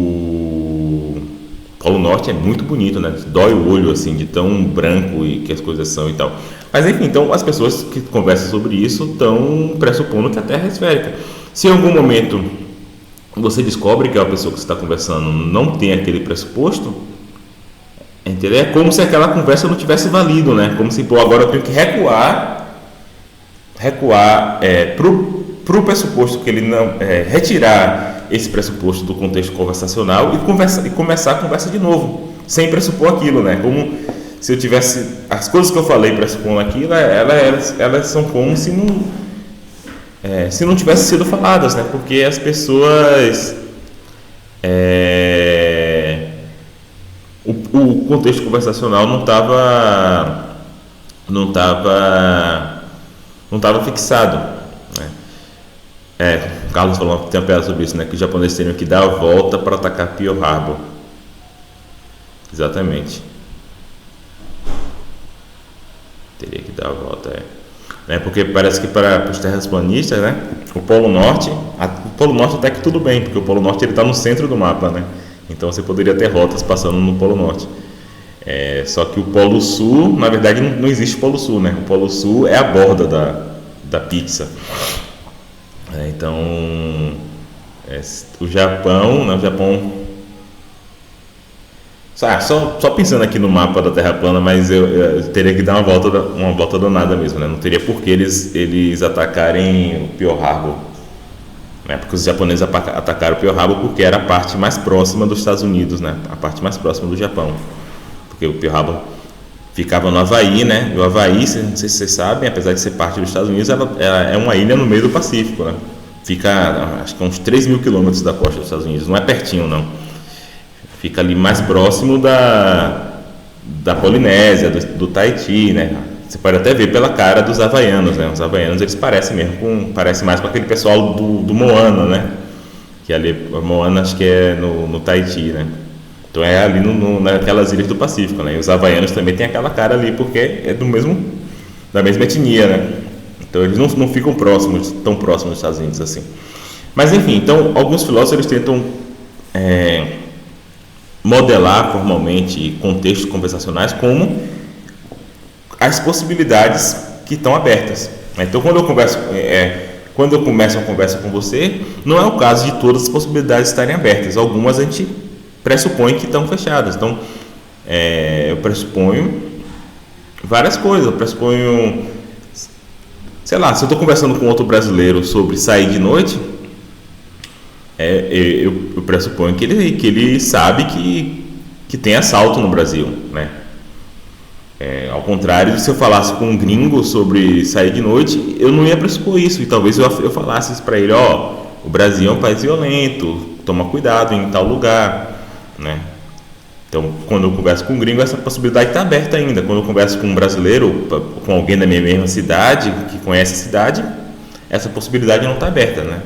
Polo Norte é muito bonito, né? Dói o olho assim de tão branco e que as coisas são e tal. Mas enfim, então as pessoas que conversam sobre isso estão pressupondo que a Terra é esférica. Se em algum momento você descobre que a pessoa que você está conversando não tem aquele pressuposto, entendeu? É como se aquela conversa não tivesse valido, né? Como se, agora eu tenho que recuar pro pressuposto que ele não retirar esse pressuposto do contexto conversacional e começar a conversa de novo, sem pressupor aquilo, né? Como se eu tivesse as coisas que eu falei pressupondo aquilo, elas são como se não tivessem sido faladas, né? Porque as pessoas o contexto conversacional não estava fixado, né? O Carlos falou, tem uma piada sobre isso, né? Que os japoneses teriam que dar a volta para atacar Pearl Harbor. Exatamente. Teria que dar a volta, né? Porque parece que para os terraplanistas, né, o Polo Norte até que tudo bem, porque o Polo Norte ele está no centro do mapa, né? Então você poderia ter rotas passando no Polo Norte. Só que o Polo Sul, na verdade, não existe Polo Sul, né? O Polo Sul é a borda da pizza. Então, o Japão, né? O Japão, só pensando aqui no mapa da Terra plana, mas eu teria que dar uma volta danada mesmo, né? Não teria por que eles atacarem o Pearl Harbor, né? Porque os japoneses atacaram o Pearl Harbor porque era a parte mais próxima dos Estados Unidos, né? A parte mais próxima do Japão, porque o Pearl Harbor ficava no Havaí, né? E o Havaí, não sei se vocês sabem, apesar de ser parte dos Estados Unidos, ela é uma ilha no meio do Pacífico, né? Fica, acho que uns 3.000 quilômetros da costa dos Estados Unidos, não é pertinho, não. Fica ali mais próximo da Polinésia, do Tahiti, né? Você pode até ver pela cara dos havaianos, né? Os havaianos, eles parecem mais com aquele pessoal do Moana, né? Que ali, Moana acho que é no Tahiti, né? Então é ali naquelas ilhas do Pacífico, né? E os havaianos também têm aquela cara ali, porque é da mesma etnia, né? Então eles não ficam tão próximos dos Estados Unidos assim. Mas enfim, então alguns filósofos eles tentam modelar formalmente contextos conversacionais como as possibilidades que estão abertas. Então quando eu começo uma conversa com você, não é o caso de todas as possibilidades estarem abertas. Algumas a gente pressupõe que estão fechadas. Então eu pressuponho várias coisas. Eu pressuponho, sei lá, se eu estou conversando com outro brasileiro sobre sair de noite, eu pressuponho que ele sabe que tem assalto no Brasil, né? Ao contrário de se eu falasse com um gringo sobre sair de noite, eu não ia pressupor isso, e talvez eu falasse isso para ele: o Brasil é um país violento, toma cuidado em tal lugar, né? Então, quando eu converso com um gringo, essa possibilidade está aberta ainda. Quando eu converso com um brasileiro, com alguém da minha mesma cidade, que conhece a cidade, essa possibilidade não está aberta, né?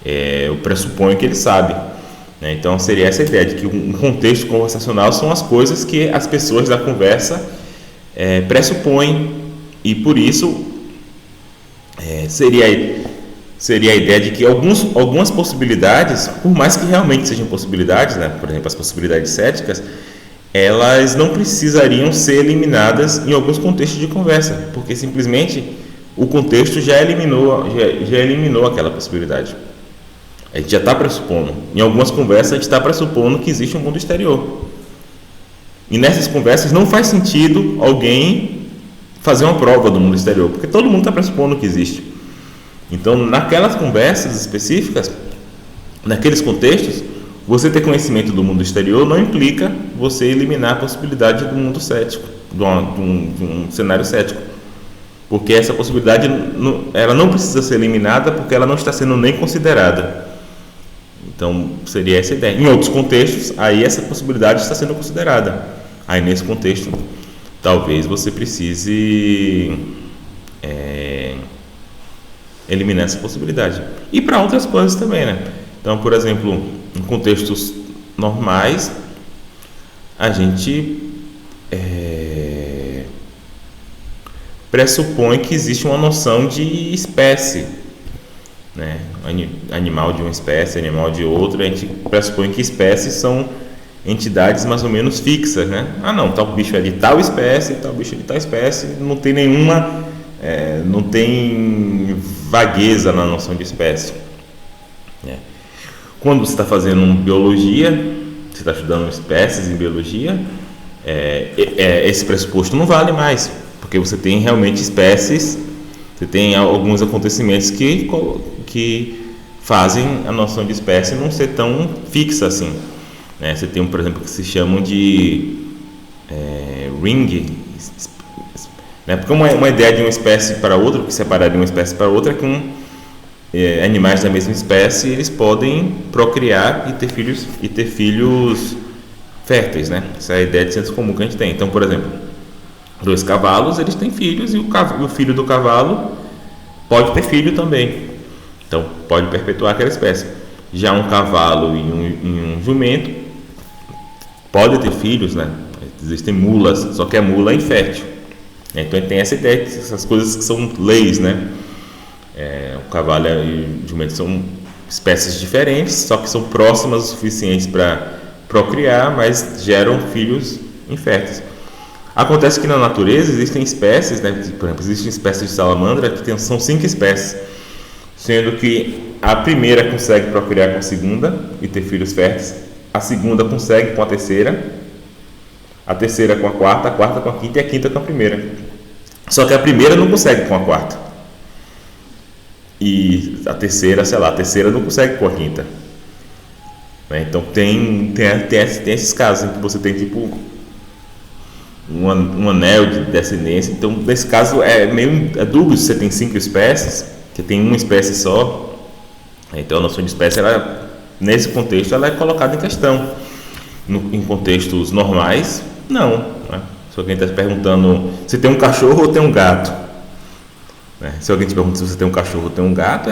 Eu pressuponho que ele sabe, né? Então seria essa ideia de que um contexto conversacional são as coisas que as pessoas da conversa pressupõem, e por isso seria a ideia de que algumas possibilidades, por mais que realmente sejam possibilidades, né? Por exemplo, as possibilidades céticas, elas não precisariam ser eliminadas em alguns contextos de conversa, porque simplesmente o contexto já eliminou aquela possibilidade. A gente já está pressupondo. Em algumas conversas a gente está pressupondo que existe um mundo exterior. E nessas conversas não faz sentido alguém fazer uma prova do mundo exterior, porque todo mundo está pressupondo que existe. Então, naquelas conversas específicas, naqueles contextos, você ter conhecimento do mundo exterior não implica você eliminar a possibilidade do mundo cético, de um cenário cético. Porque essa possibilidade ela não precisa ser eliminada, porque ela não está sendo nem considerada. Então, seria essa a ideia. Em outros contextos, aí essa possibilidade está sendo considerada. Aí, nesse contexto, talvez você precise eliminar essa possibilidade. E para outras coisas também, né? Então, por exemplo, em contextos normais, a gente pressupõe que existe uma noção de espécie, né? Animal de uma espécie, animal de outra. A gente pressupõe que espécies são entidades mais ou menos fixas, né? Não, tal bicho é de tal espécie, tal bicho é de tal espécie. Não tem nenhuma não tem vagueza na noção de espécie, né? Quando você está fazendo biologia, você está estudando espécies em biologia, esse pressuposto não vale mais, porque você tem realmente espécies, você tem alguns acontecimentos que fazem a noção de espécie não ser tão fixa assim, né? Você tem, por exemplo, que se chamam de ring, né? Porque uma ideia de uma espécie para outra, que separaria uma espécie para outra, é que animais da mesma espécie eles podem procriar e ter filhos férteis, né? Essa é a ideia de senso comum que a gente tem. Então, por exemplo, 2 cavalos, eles têm filhos, e o filho do cavalo pode ter filho também. Então, pode perpetuar aquela espécie. Já um cavalo e um jumento pode ter filhos, né? Existem mulas, só que a mula é infértil. Então ele tem essa ideia, essas coisas que são leis, né? O cavalo e o jumento são espécies diferentes, só que são próximas o suficiente para procriar, mas geram filhos inférteis. Acontece que na natureza existem espécies, né? Por exemplo, existem espécies de salamandra que são 5 espécies, sendo que a primeira consegue procriar com a segunda e ter filhos férteis, a segunda consegue com a terceira com a quarta com a quinta e a quinta com a primeira. Só que a primeira não consegue com a quarta. E a terceira não consegue com a quinta. Então tem esses casos em que você tem tipo um anel de descendência. Então nesse caso é dúbio se você tem 5 espécies, que tem uma espécie só. Então a noção de espécie, nesse contexto, ela é colocada em questão. Em contextos normais, não, né? Se alguém está perguntando se tem um cachorro ou tem um gato, né? Se alguém te pergunta se você tem um cachorro ou tem um gato,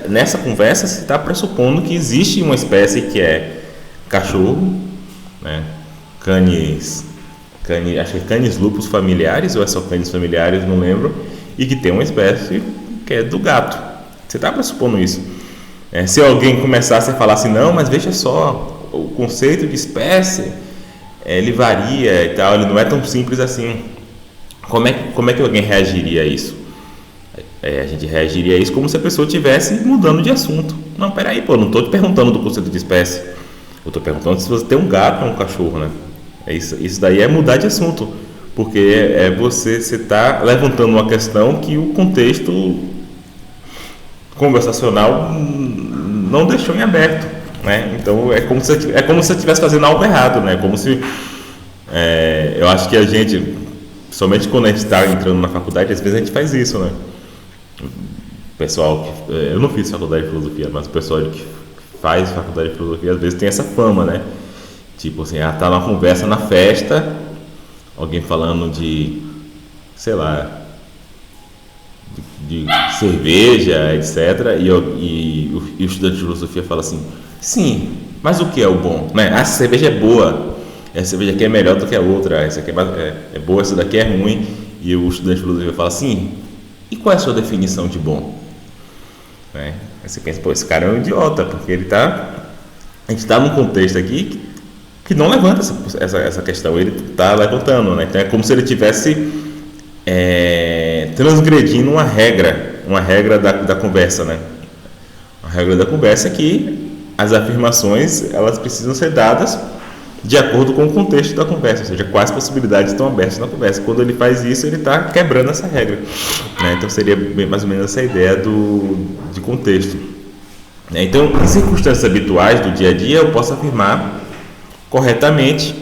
nessa conversa você está pressupondo que existe uma espécie que é cachorro, né? Acho que é Canis lupus familiares, ou é só Canis familiares, não lembro, e que tem uma espécie que é do gato. Você está pressupondo isso. Se alguém começasse a falar assim, não, mas veja só, o conceito de espécie ele varia e tal, ele não é tão simples assim. Como é que alguém reagiria a isso? A gente reagiria a isso como se a pessoa estivesse mudando de assunto. Não, peraí, não estou te perguntando do conceito de espécie, eu estou perguntando se você tem um gato ou um cachorro, né? Isso daí é mudar de assunto, porque você está levantando uma questão que o contexto conversacional não deixou em aberto, né? Então é como se você estivesse fazendo algo errado, né? Como se eu acho que a gente, somente quando a gente está entrando na faculdade, às vezes a gente faz isso, né? O pessoal eu não fiz faculdade de filosofia, mas o pessoal que faz faculdade de filosofia às vezes tem essa fama, né? Tipo assim, tá numa conversa na festa, alguém falando de, sei lá, de cerveja, etc. E o estudante de filosofia fala assim, sim, mas o que é o bom? Né? Essa cerveja é boa, essa cerveja aqui é melhor do que a outra, essa aqui é boa, essa daqui é ruim. E o estudante de filosofia fala assim, e qual é a sua definição de bom? Aí você pensa, esse cara é um idiota, porque a gente está num contexto aqui que não levanta essa questão, ele está levantando, né? Então é como se ele tivesse transgredindo uma regra da conversa, né? A regra da conversa é que as afirmações elas precisam ser dadas de acordo com o contexto da conversa, ou seja, quais possibilidades estão abertas na conversa. Quando ele faz isso, ele está quebrando essa regra, né? Então seria mais ou menos essa ideia de contexto, né? Então, em circunstâncias habituais do dia a dia, eu posso afirmar corretamente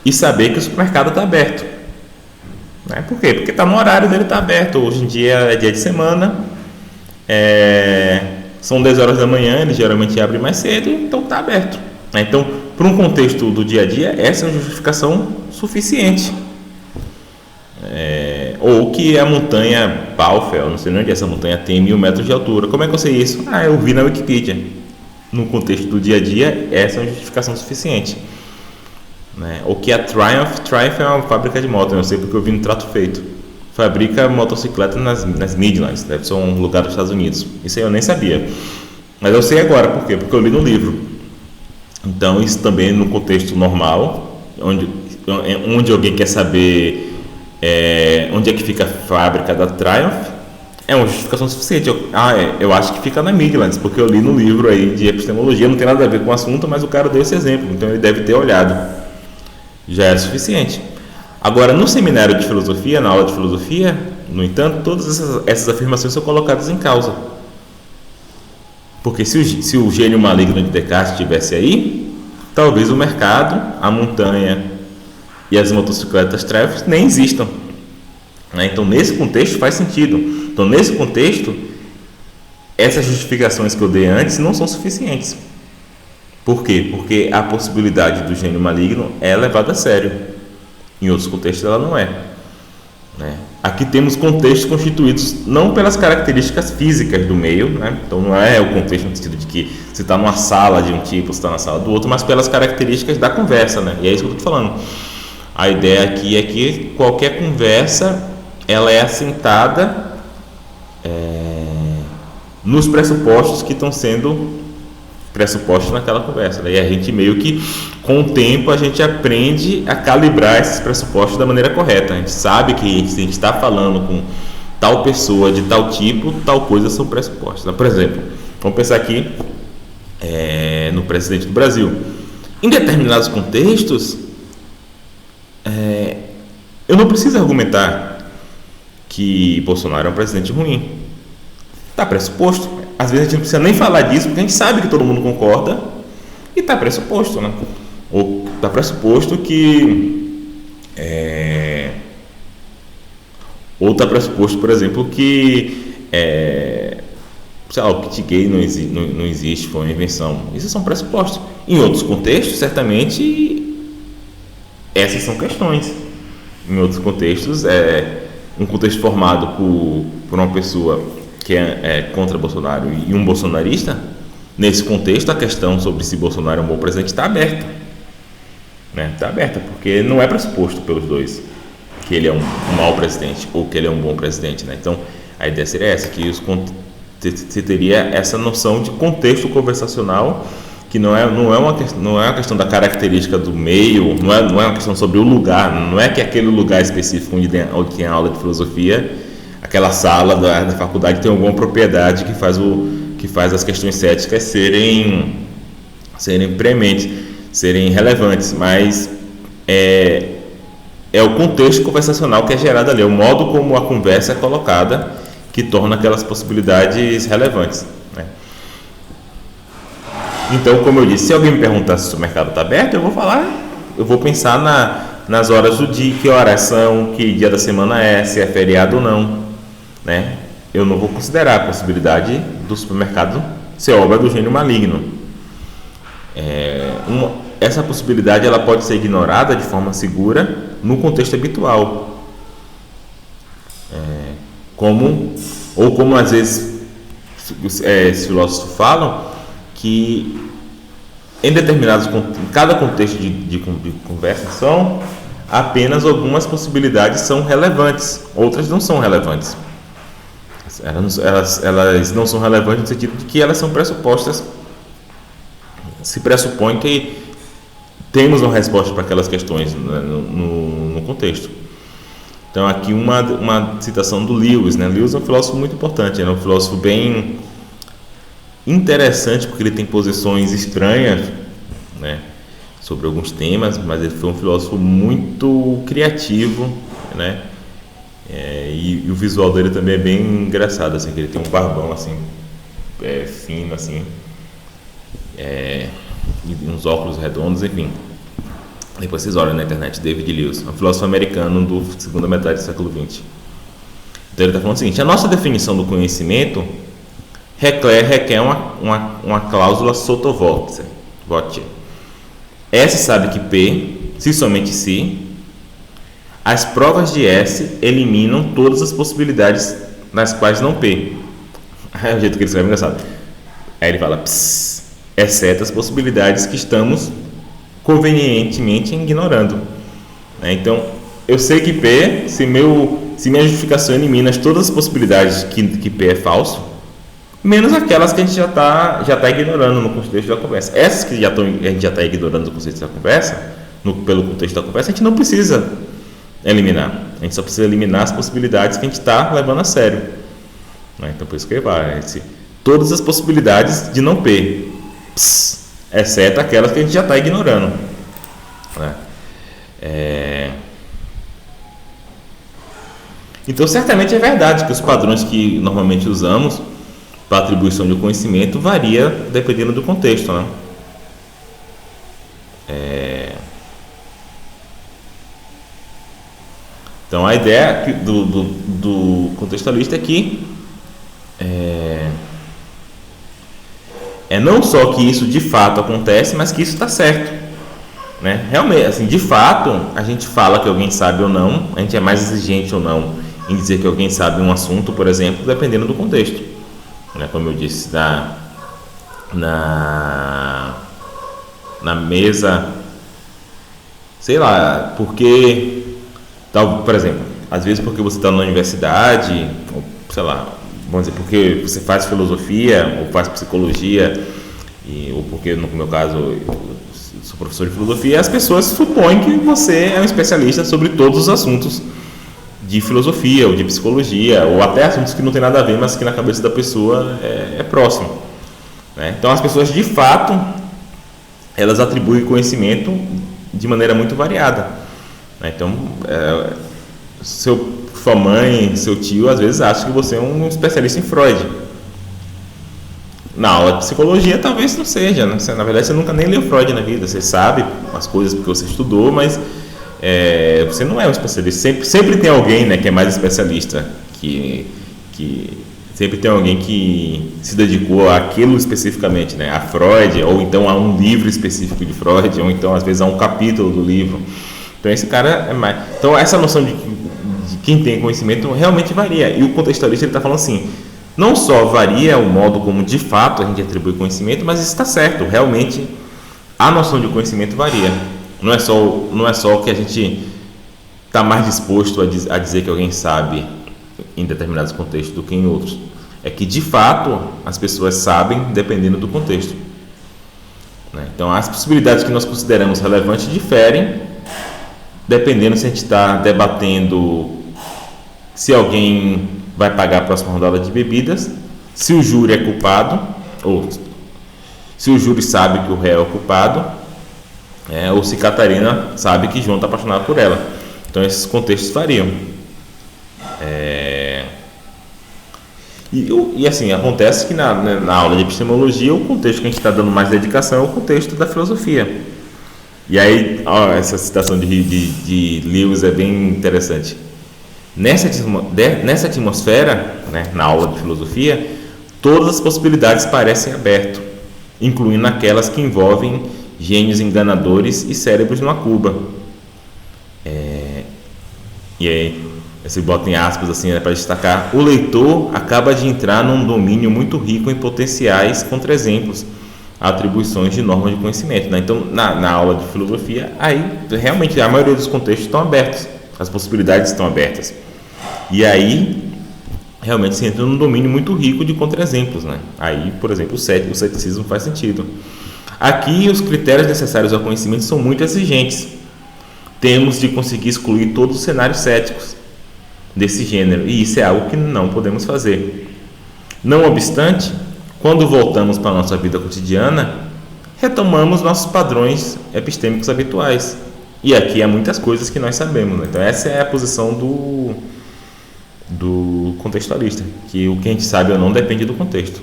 e saber que o supermercado está aberto, né? Por quê? Porque está no horário dele, está aberto. Hoje em dia é dia de semana, são 10 horas da manhã, ele geralmente abre mais cedo, então está aberto, né? Então, para um contexto do dia a dia, essa é uma justificação suficiente. Ou que a montanha Baufel, não sei nem onde essa montanha tem 1.000 metros de altura. Como é que eu sei isso? Eu vi na Wikipedia. No contexto do dia a dia, essa é uma justificação suficiente, né? Ou que a Triumph é uma fábrica de moto, eu sei porque eu vi no Trato Feito, fabrica motocicleta nas Midlands, deve ser um lugar dos Estados Unidos. Isso aí eu nem sabia, mas eu sei agora. Por quê? Porque eu li no livro. Então isso também no contexto normal, onde alguém quer saber onde é que fica a fábrica da Triumph, é uma justificação suficiente. Eu acho que fica na Midlands, porque eu li no livro aí de epistemologia, não tem nada a ver com o assunto, mas o cara deu esse exemplo, então ele deve ter olhado. Já é suficiente. Agora, no seminário de filosofia, na aula de filosofia, no entanto, todas essas afirmações são colocadas em causa. Porque se o gênio maligno de Descartes estivesse aí, talvez o mercado, a montanha e as motocicletas Triumph nem existam, né? Então, nesse contexto faz sentido. Então, nesse contexto, essas justificações que eu dei antes não são suficientes. Por quê? Porque a possibilidade do gênio maligno é levada a sério. Em outros contextos ela não é, né? Aqui temos contextos constituídos não pelas características físicas do meio, né? Então não é o contexto no sentido de que você está numa sala de um tipo, você está na sala do outro, mas pelas características da conversa, né? E é isso que eu estou falando. A ideia aqui é que qualquer conversa ela é assentada nos pressupostos que estão sendo pressupostos naquela conversa, né? E a gente meio que, com o tempo, a gente aprende a calibrar esses pressupostos da maneira correta. A gente sabe que se a gente está falando com tal pessoa de tal tipo, tal coisa são pressupostos, né? Por exemplo, vamos pensar aqui no presidente do Brasil. Em determinados contextos, eu não preciso argumentar que Bolsonaro é um presidente ruim. Está pressuposto. Às vezes a gente não precisa nem falar disso, porque a gente sabe que todo mundo concorda e está pressuposto, né? Ou está pressuposto que ou está pressuposto, por exemplo, que sei lá, o kit gay não existe, foi uma invenção. Isso são pressupostos. Em outros contextos, certamente, essas são questões. Em outros contextos, um contexto formado por uma pessoa que é contra Bolsonaro e um bolsonarista, nesse contexto, a questão sobre se Bolsonaro é um bom presidente está aberta. Né? Está aberta, porque não é pressuposto pelos dois que ele é um mau presidente ou que ele é um bom presidente. Né? Então, a ideia seria essa, que você teria essa noção de contexto conversacional, que não é uma questão da característica do meio, não é uma questão sobre o lugar, não é que aquele lugar específico onde tem a aula de filosofia, aquela sala da faculdade tem alguma propriedade que faz as questões céticas serem prementes, serem relevantes, mas é o contexto conversacional que é gerado ali, é o modo como a conversa é colocada que torna aquelas possibilidades relevantes, né? Então, como eu disse, se alguém me perguntar se o mercado está aberto, eu vou pensar nas horas do dia, que horas são, que dia da semana se é feriado ou não, né? Eu não vou considerar a possibilidade do supermercado ser obra do gênio maligno. Essa possibilidade ela pode ser ignorada de forma segura no contexto habitual, como às vezes os filósofos falam que em cada contexto de conversação, apenas algumas possibilidades são relevantes, outras não são relevantes. Elas não são relevantes no sentido de que elas são pressupostas. Se pressupõe que temos uma resposta para aquelas questões, né, no contexto. Então, aqui uma citação do Lewis, né? Lewis é um filósofo muito importante, é um filósofo bem interessante, porque ele tem posições estranhas, né, sobre alguns temas, mas ele foi um filósofo muito criativo, né? E o visual dele também é bem engraçado, assim, que ele tem um barbão assim, fino, assim, e uns óculos redondos, enfim. Depois vocês olham na internet, David Lewis, um filósofo americano do segunda metade do século XX. Então ele está falando o seguinte: a nossa definição do conhecimento requer uma cláusula sotto voce. S sabe que P, se somente se, as provas de S eliminam todas as possibilidades nas quais não P. É o jeito que ele escreve engraçado. Aí ele fala, exceto as possibilidades que estamos convenientemente ignorando. Então, eu sei que P, se minha justificação elimina todas as possibilidades que P é falso, menos aquelas que a gente já tá ignorando no contexto da conversa. Essas que a gente já está ignorando no contexto da conversa, pelo contexto da conversa, a gente não precisa eliminar. A gente só precisa eliminar as possibilidades que a gente está levando a sério. Então, por isso que ele vai, todas as possibilidades de não P, exceto aquelas que a gente já está ignorando. Então, certamente é verdade que os padrões que normalmente usamos para atribuição de conhecimento varia dependendo do contexto, né? Então, a ideia do contextualista é que não só que isso de fato acontece, mas que isso está certo, né? Realmente, assim, de fato, a gente fala que alguém sabe ou não, a gente é mais exigente ou não em dizer que alguém sabe um assunto, por exemplo, dependendo do contexto, né? Como eu disse, na mesa, sei lá, porque, tal, por exemplo, às vezes porque você está na universidade, ou, sei lá, vamos dizer, porque você faz filosofia ou faz psicologia, ou porque, no meu caso, eu sou professor de filosofia, as pessoas supõem que você é um especialista sobre todos os assuntos de filosofia ou de psicologia, ou até assuntos que não tem nada a ver, mas que na cabeça da pessoa é próximo, né? Então, as pessoas, de fato, elas atribuem conhecimento de maneira muito variada, né? Então, sua mãe, seu tio, às vezes acham que você é um especialista em Freud. Na aula de psicologia, talvez não seja, né? Na verdade, você nunca nem leu Freud na vida. Você sabe as coisas porque você estudou, mas você não é um especialista. Sempre tem alguém, né, que é mais especialista, que sempre tem alguém que se dedicou àquilo especificamente, né, a Freud, ou então a um livro específico de Freud, ou então, às vezes, a um capítulo do livro. Então, esse cara é mais... Então, essa noção de quem tem conhecimento realmente varia. E o contextualista está falando assim, não só varia o modo como de fato a gente atribui conhecimento, mas isso está certo, realmente a noção de conhecimento varia. Não é só o que a gente está mais disposto a dizer que alguém sabe em determinados contextos do que em outros. É que, de fato, as pessoas sabem dependendo do contexto, né? Então, as possibilidades que nós consideramos relevantes diferem dependendo se a gente está debatendo se alguém vai pagar a próxima rodada de bebidas, se o júri é culpado, ou se o júri sabe que o réu é o culpado, ou se Catarina sabe que João está apaixonado por ela. Então, esses contextos variam. E assim, acontece que na aula de epistemologia, o contexto que a gente está dando mais dedicação é o contexto da filosofia. E aí, essa citação de Lewis é bem interessante. Nessa atmosfera, né, na aula de filosofia, todas as possibilidades parecem abertas, incluindo aquelas que envolvem gênios enganadores e cérebros numa cuba. E aí, esse bota em aspas assim, para destacar: o leitor acaba de entrar num domínio muito rico em potenciais contra-exemplos, atribuições de normas de conhecimento, né? Então, na aula de filosofia, aí realmente a maioria dos contextos estão abertos, as possibilidades estão abertas. E aí, realmente, se entra num domínio muito rico de contra-exemplos, né? Aí, por exemplo, o ceticismo faz sentido. Aqui, os critérios necessários ao conhecimento são muito exigentes. Temos de conseguir excluir todos os cenários céticos desse gênero, e isso é algo que não podemos fazer. Não obstante, quando voltamos para a nossa vida cotidiana, retomamos nossos padrões epistêmicos habituais. E aqui há muitas coisas que nós sabemos, né? Então, essa é a posição do contextualista, que o que a gente sabe ou não depende do contexto.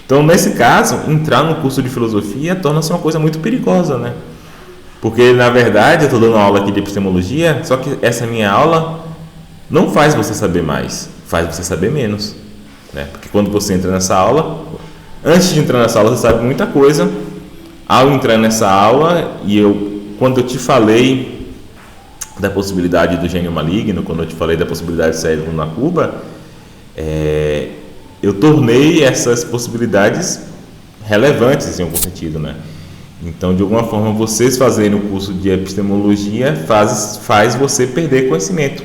Então, nesse caso, entrar no curso de filosofia torna-se uma coisa muito perigosa, né? Porque, na verdade, eu estou dando uma aula aqui de epistemologia, só que essa minha aula não faz você saber mais, faz você saber menos, né? Porque quando você entra nessa aula, antes de entrar nessa aula, você sabe muita coisa. Ao entrar nessa aula, quando eu te falei da possibilidade do gênio maligno, quando eu te falei da possibilidade de cérebro na Cuba, eu tornei essas possibilidades relevantes em algum sentido, né? Então, de alguma forma, vocês fazerem o curso de epistemologia faz você perder conhecimento,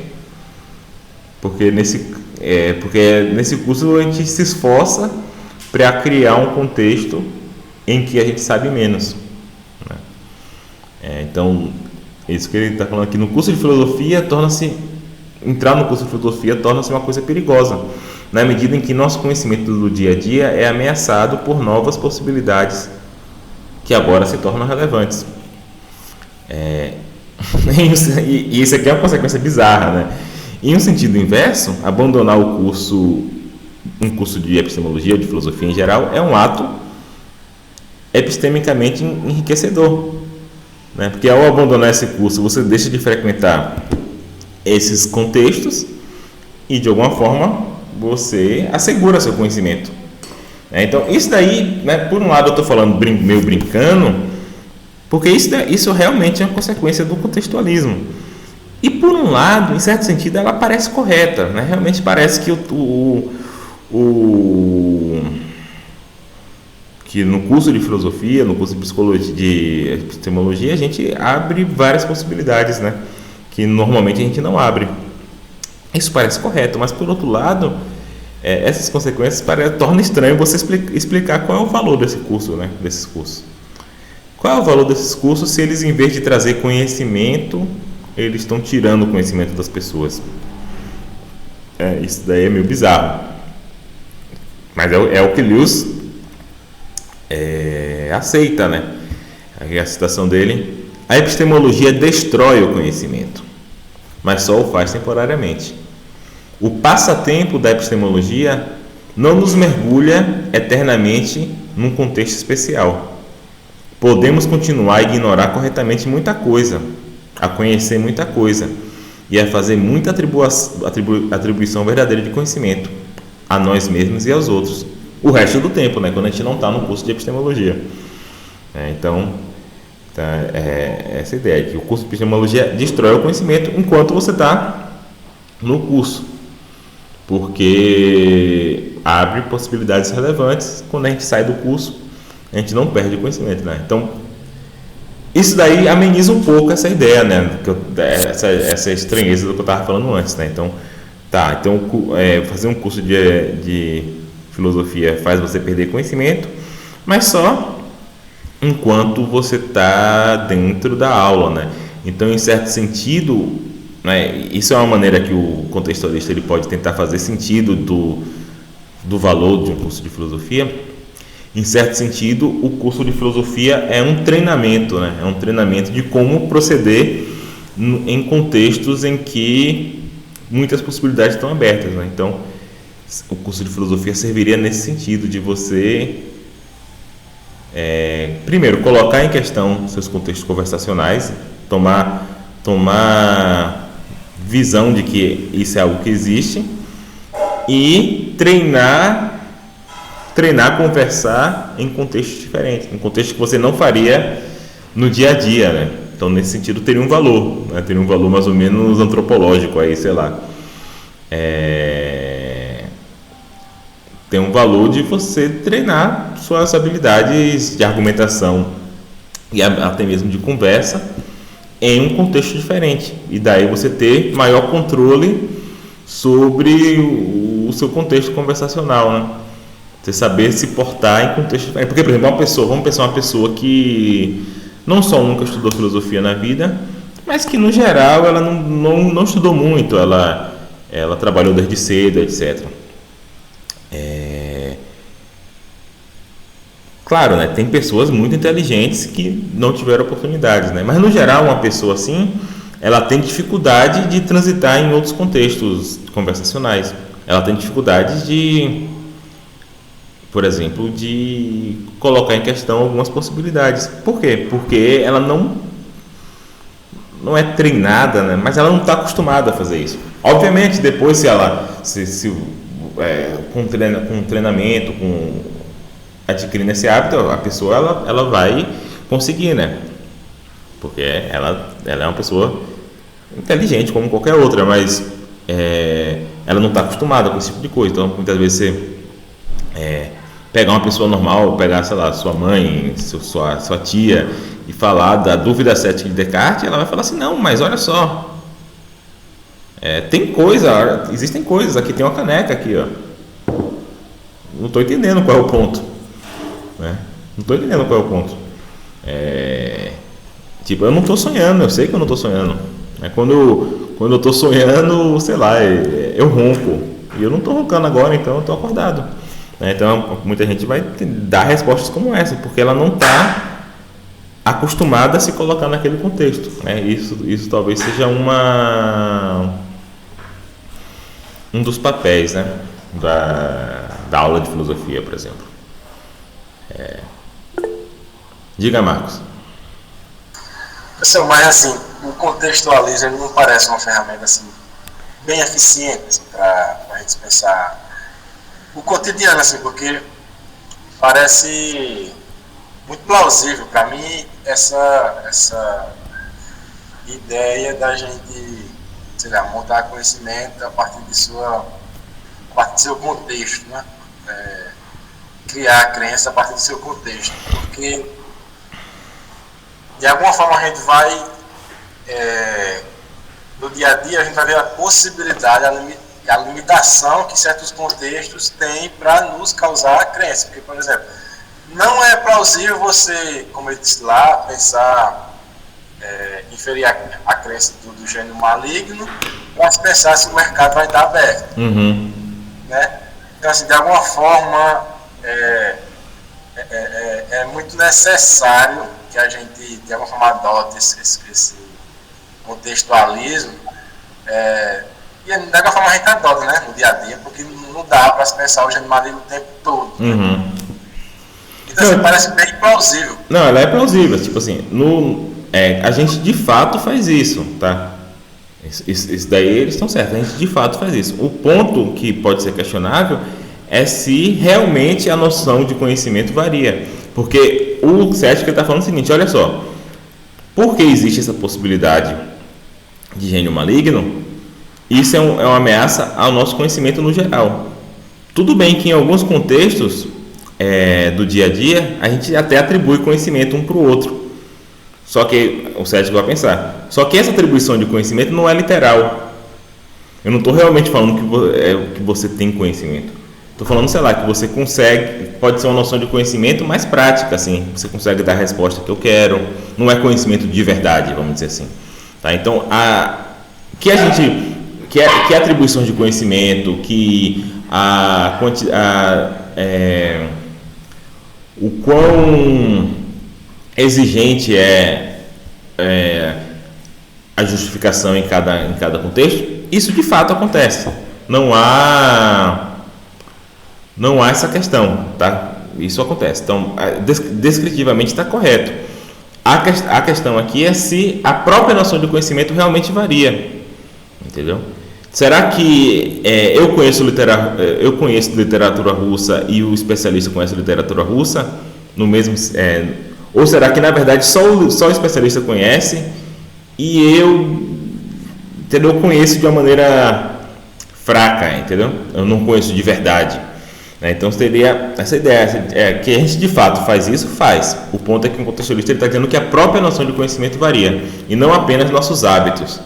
porque nesse curso a gente se esforça para criar um contexto em que a gente sabe menos, né? Então, isso que ele está falando aqui, no curso de filosofia entrar no curso de filosofia torna-se uma coisa perigosa, na medida em que nosso conhecimento do dia a dia é ameaçado por novas possibilidades que agora se tornam relevantes. E isso aqui é uma consequência bizarra, né? Em um sentido inverso, abandonar um curso de epistemologia ou de filosofia em geral é um ato epistemicamente enriquecedor, né? Porque ao abandonar esse curso, você deixa de frequentar esses contextos e, de alguma forma, você assegura seu conhecimento. Então, isso daí, né, por um lado eu estou falando meio brincando, porque isso realmente é uma consequência do contextualismo. E, por um lado, em certo sentido, ela parece correta, né? Realmente parece que que no curso de filosofia, no curso de psicologia, de epistemologia, a gente abre várias possibilidades, né? Que normalmente a gente não abre. Isso parece correto, mas por outro lado, essas consequências tornam estranho você explicar qual é o valor desse curso, né? Desses cursos. Qual é o valor desses cursos se eles, em vez de trazer conhecimento, eles estão tirando o conhecimento das pessoas? Isso daí é meio bizarro. Mas é o que Lewis aceita, né? Aqui a citação dele: a epistemologia destrói o conhecimento, mas só o faz temporariamente. O passatempo da epistemologia não nos mergulha eternamente num contexto especial. Podemos continuar a ignorar corretamente muita coisa, a conhecer muita coisa e a fazer muita atribuição verdadeira de conhecimento a nós mesmos e aos outros o resto do tempo, né? Quando a gente não está no curso de epistemologia. Então, essa ideia de que o curso de epistemologia destrói o conhecimento enquanto você está no curso, porque abre possibilidades relevantes. Quando a gente sai do curso, a gente não perde o conhecimento, né? Então, isso daí ameniza um pouco essa ideia, né? Essa estranheza do que eu estava falando antes, né? Então, fazer um curso de filosofia faz você perder conhecimento, mas só enquanto você está dentro da aula, né? Então, em certo sentido, né, isso é uma maneira que o contextualista ele pode tentar fazer sentido do valor de um curso de filosofia. Em certo sentido, o curso de filosofia é um treinamento, né? É um treinamento de como proceder em contextos em que muitas possibilidades estão abertas, né? Então, o curso de filosofia serviria nesse sentido de você, primeiro, colocar em questão seus contextos conversacionais, tomar visão de que isso é algo que existe e treinar a conversar em contextos diferentes, em contextos que você não faria no dia a dia, né? Então, nesse sentido, teria um valor, né? Teria um valor mais ou menos antropológico aí, sei lá. Tem um valor de você treinar suas habilidades de argumentação e até mesmo de conversa em um contexto diferente, e daí você ter maior controle sobre o seu contexto conversacional, né? Você saber se portar em contexto diferente. Porque, por exemplo, vamos pensar uma pessoa que não só nunca estudou filosofia na vida, mas que no geral ela não estudou muito, ela trabalhou desde cedo, etc. Claro, né, tem pessoas muito inteligentes que não tiveram oportunidades, né? Mas no geral uma pessoa assim, ela tem dificuldade de transitar em outros contextos conversacionais. Ela tem dificuldade de, por exemplo, de colocar em questão algumas possibilidades. Por quê? Porque ela não é treinada, né? Mas ela não está acostumada a fazer isso. Obviamente, depois com treinamento, adquirindo esse hábito, a pessoa ela vai conseguir, né? Porque ela é uma pessoa inteligente como qualquer outra, mas ela não está acostumada com esse tipo de coisa. Então, muitas vezes você pegar uma pessoa normal, pegar, sei lá, sua mãe, sua tia, e falar da dúvida cética de Descartes, ela vai falar assim: não, mas olha só, existem coisas, aqui tem uma caneca aqui, ó. Não estou entendendo qual é o ponto, né? Não estou entendendo qual é o ponto. Tipo, eu não estou sonhando, eu sei que eu não estou sonhando. Quando eu estou sonhando, sei lá, eu ronco, e eu não estou roncando agora, então eu estou acordado. Então, muita gente vai dar respostas como essa, porque ela não está acostumada a se colocar naquele contexto, né? Isso talvez seja um dos papéis, né, da aula de filosofia, por exemplo. Diga, Marcos. Pessoal, mas assim, o contextualismo ele não parece uma ferramenta assim, bem eficiente assim, para a gente pensar o cotidiano, assim, porque parece muito plausível para mim essa ideia da gente, sei lá, montar conhecimento a partir do seu contexto, né? criar a crença a partir do seu contexto, porque de alguma forma a gente vai, no dia a dia, a gente vai ver a possibilidade, a limitação que certos contextos têm para nos causar a crença. Porque, por exemplo, não é plausível você, como eu disse lá, pensar, inferir a crença do gênio maligno para se pensar se o mercado vai estar aberto. Uhum. Né? Então, assim, de alguma forma, é muito necessário que a gente, de alguma forma, adote esse contextualismo. E de alguma forma a gente adota, né, no dia a dia, porque não dá para se pensar o gênio maligno o tempo todo. Uhum. Então, assim, parece bem plausível. Não, ela é plausível. Tipo assim, a gente de fato faz isso, tá? Isso daí eles estão certos, a gente de fato faz isso. O ponto que pode ser questionável é se realmente a noção de conhecimento varia. Porque o cético está falando o seguinte: olha só, por que existe essa possibilidade de gênio maligno? Isso é uma ameaça ao nosso conhecimento no geral. Tudo bem que em alguns contextos do dia a dia a gente até atribui conhecimento um para o outro. Só que o cético vai pensar, só que essa atribuição de conhecimento não é literal. Eu não estou realmente falando que você tem conhecimento. Estou falando, sei lá, que você consegue, pode ser uma noção de conhecimento mais prática, assim. Você consegue dar a resposta que eu quero. Não é conhecimento de verdade, vamos dizer assim. Tá? Então, que atribuição de conhecimento, o quão exigente é a justificação em cada contexto, isso de fato acontece. Não há essa questão, tá? Isso acontece. Então, descritivamente está correto. A questão aqui é se a própria noção de conhecimento realmente varia, entendeu? Será que eu conheço literatura russa e o especialista conhece literatura russa no mesmo? Ou será que na verdade só o especialista conhece e eu conheço de uma maneira fraca, entendeu? Eu não conheço de verdade. Então seria essa ideia, que a gente de fato faz isso, faz. O ponto é que o contextualista está dizendo que a própria noção de conhecimento varia e não apenas nossos hábitos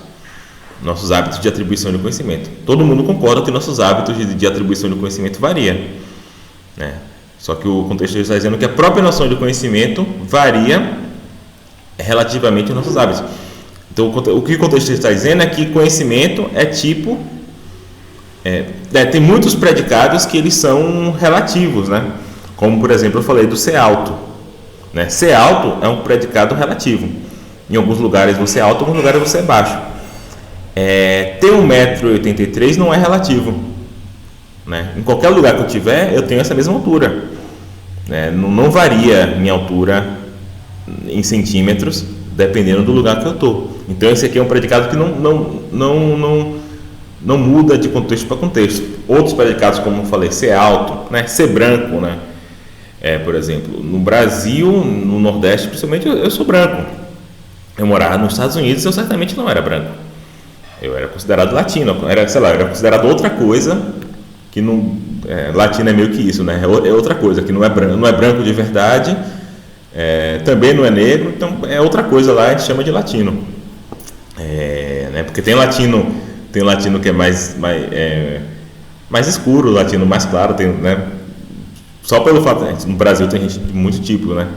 de atribuição de conhecimento. Todo mundo concorda que nossos hábitos de atribuição de conhecimento variam, né? Só que o contextualista está dizendo que a própria noção de conhecimento varia relativamente aos nossos hábitos. Então, o que o contextualista está dizendo é que conhecimento é tipo... tem muitos predicados que eles são relativos, né? Como, por exemplo, eu falei do ser alto, né? Ser alto é um predicado relativo. Em alguns lugares você é alto, em alguns lugares você é baixo. Ter 1,83 m não é relativo, né? Em qualquer lugar que eu tiver, eu tenho essa mesma altura, né? Não varia minha altura em centímetros, dependendo do lugar que eu estou. Então, esse aqui é um predicado que não muda de contexto para contexto. Outros predicados, como eu falei, ser alto, né? Ser branco, né? Por exemplo, no Brasil, no Nordeste, principalmente, eu sou branco. Eu morava nos Estados Unidos, eu certamente não era branco. Eu era considerado latino, eu era considerado outra coisa, que não... latino é meio que isso, né? É outra coisa, que não é branco de verdade, também não é negro, então é outra coisa lá, a gente chama de latino. Né? Porque tem latino que é mais escuro, latino mais claro, né? Só pelo fato, no Brasil tem gente de muito tipo, né?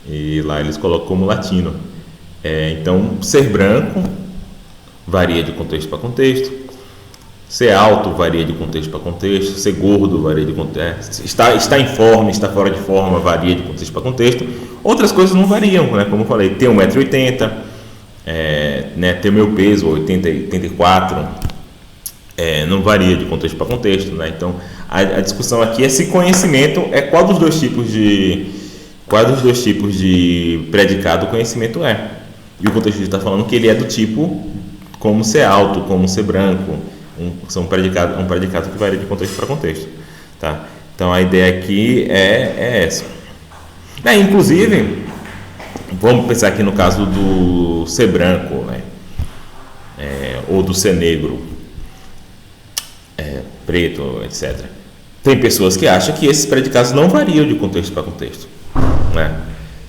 E lá eles colocam como latino. Então, ser branco varia de contexto para contexto, ser alto varia de contexto para contexto, ser gordo varia de contexto, estar em forma, estar fora de forma varia de contexto para contexto. Outras coisas não variam, né? Como eu falei, ter 1,80 m, né, ter meu peso 84, não varia de contexto para contexto, né? Então a discussão aqui é se conhecimento qual dos dois tipos de predicado o conhecimento é. E o contexto está falando que ele é do tipo como ser alto, como ser branco, um predicado que varia de contexto para contexto, tá? Então a ideia aqui é essa. Inclusive, vamos pensar aqui no caso do ser branco, né? Ou do ser negro, preto, etc. Tem pessoas que acham que esses predicados não variam de contexto para contexto, né?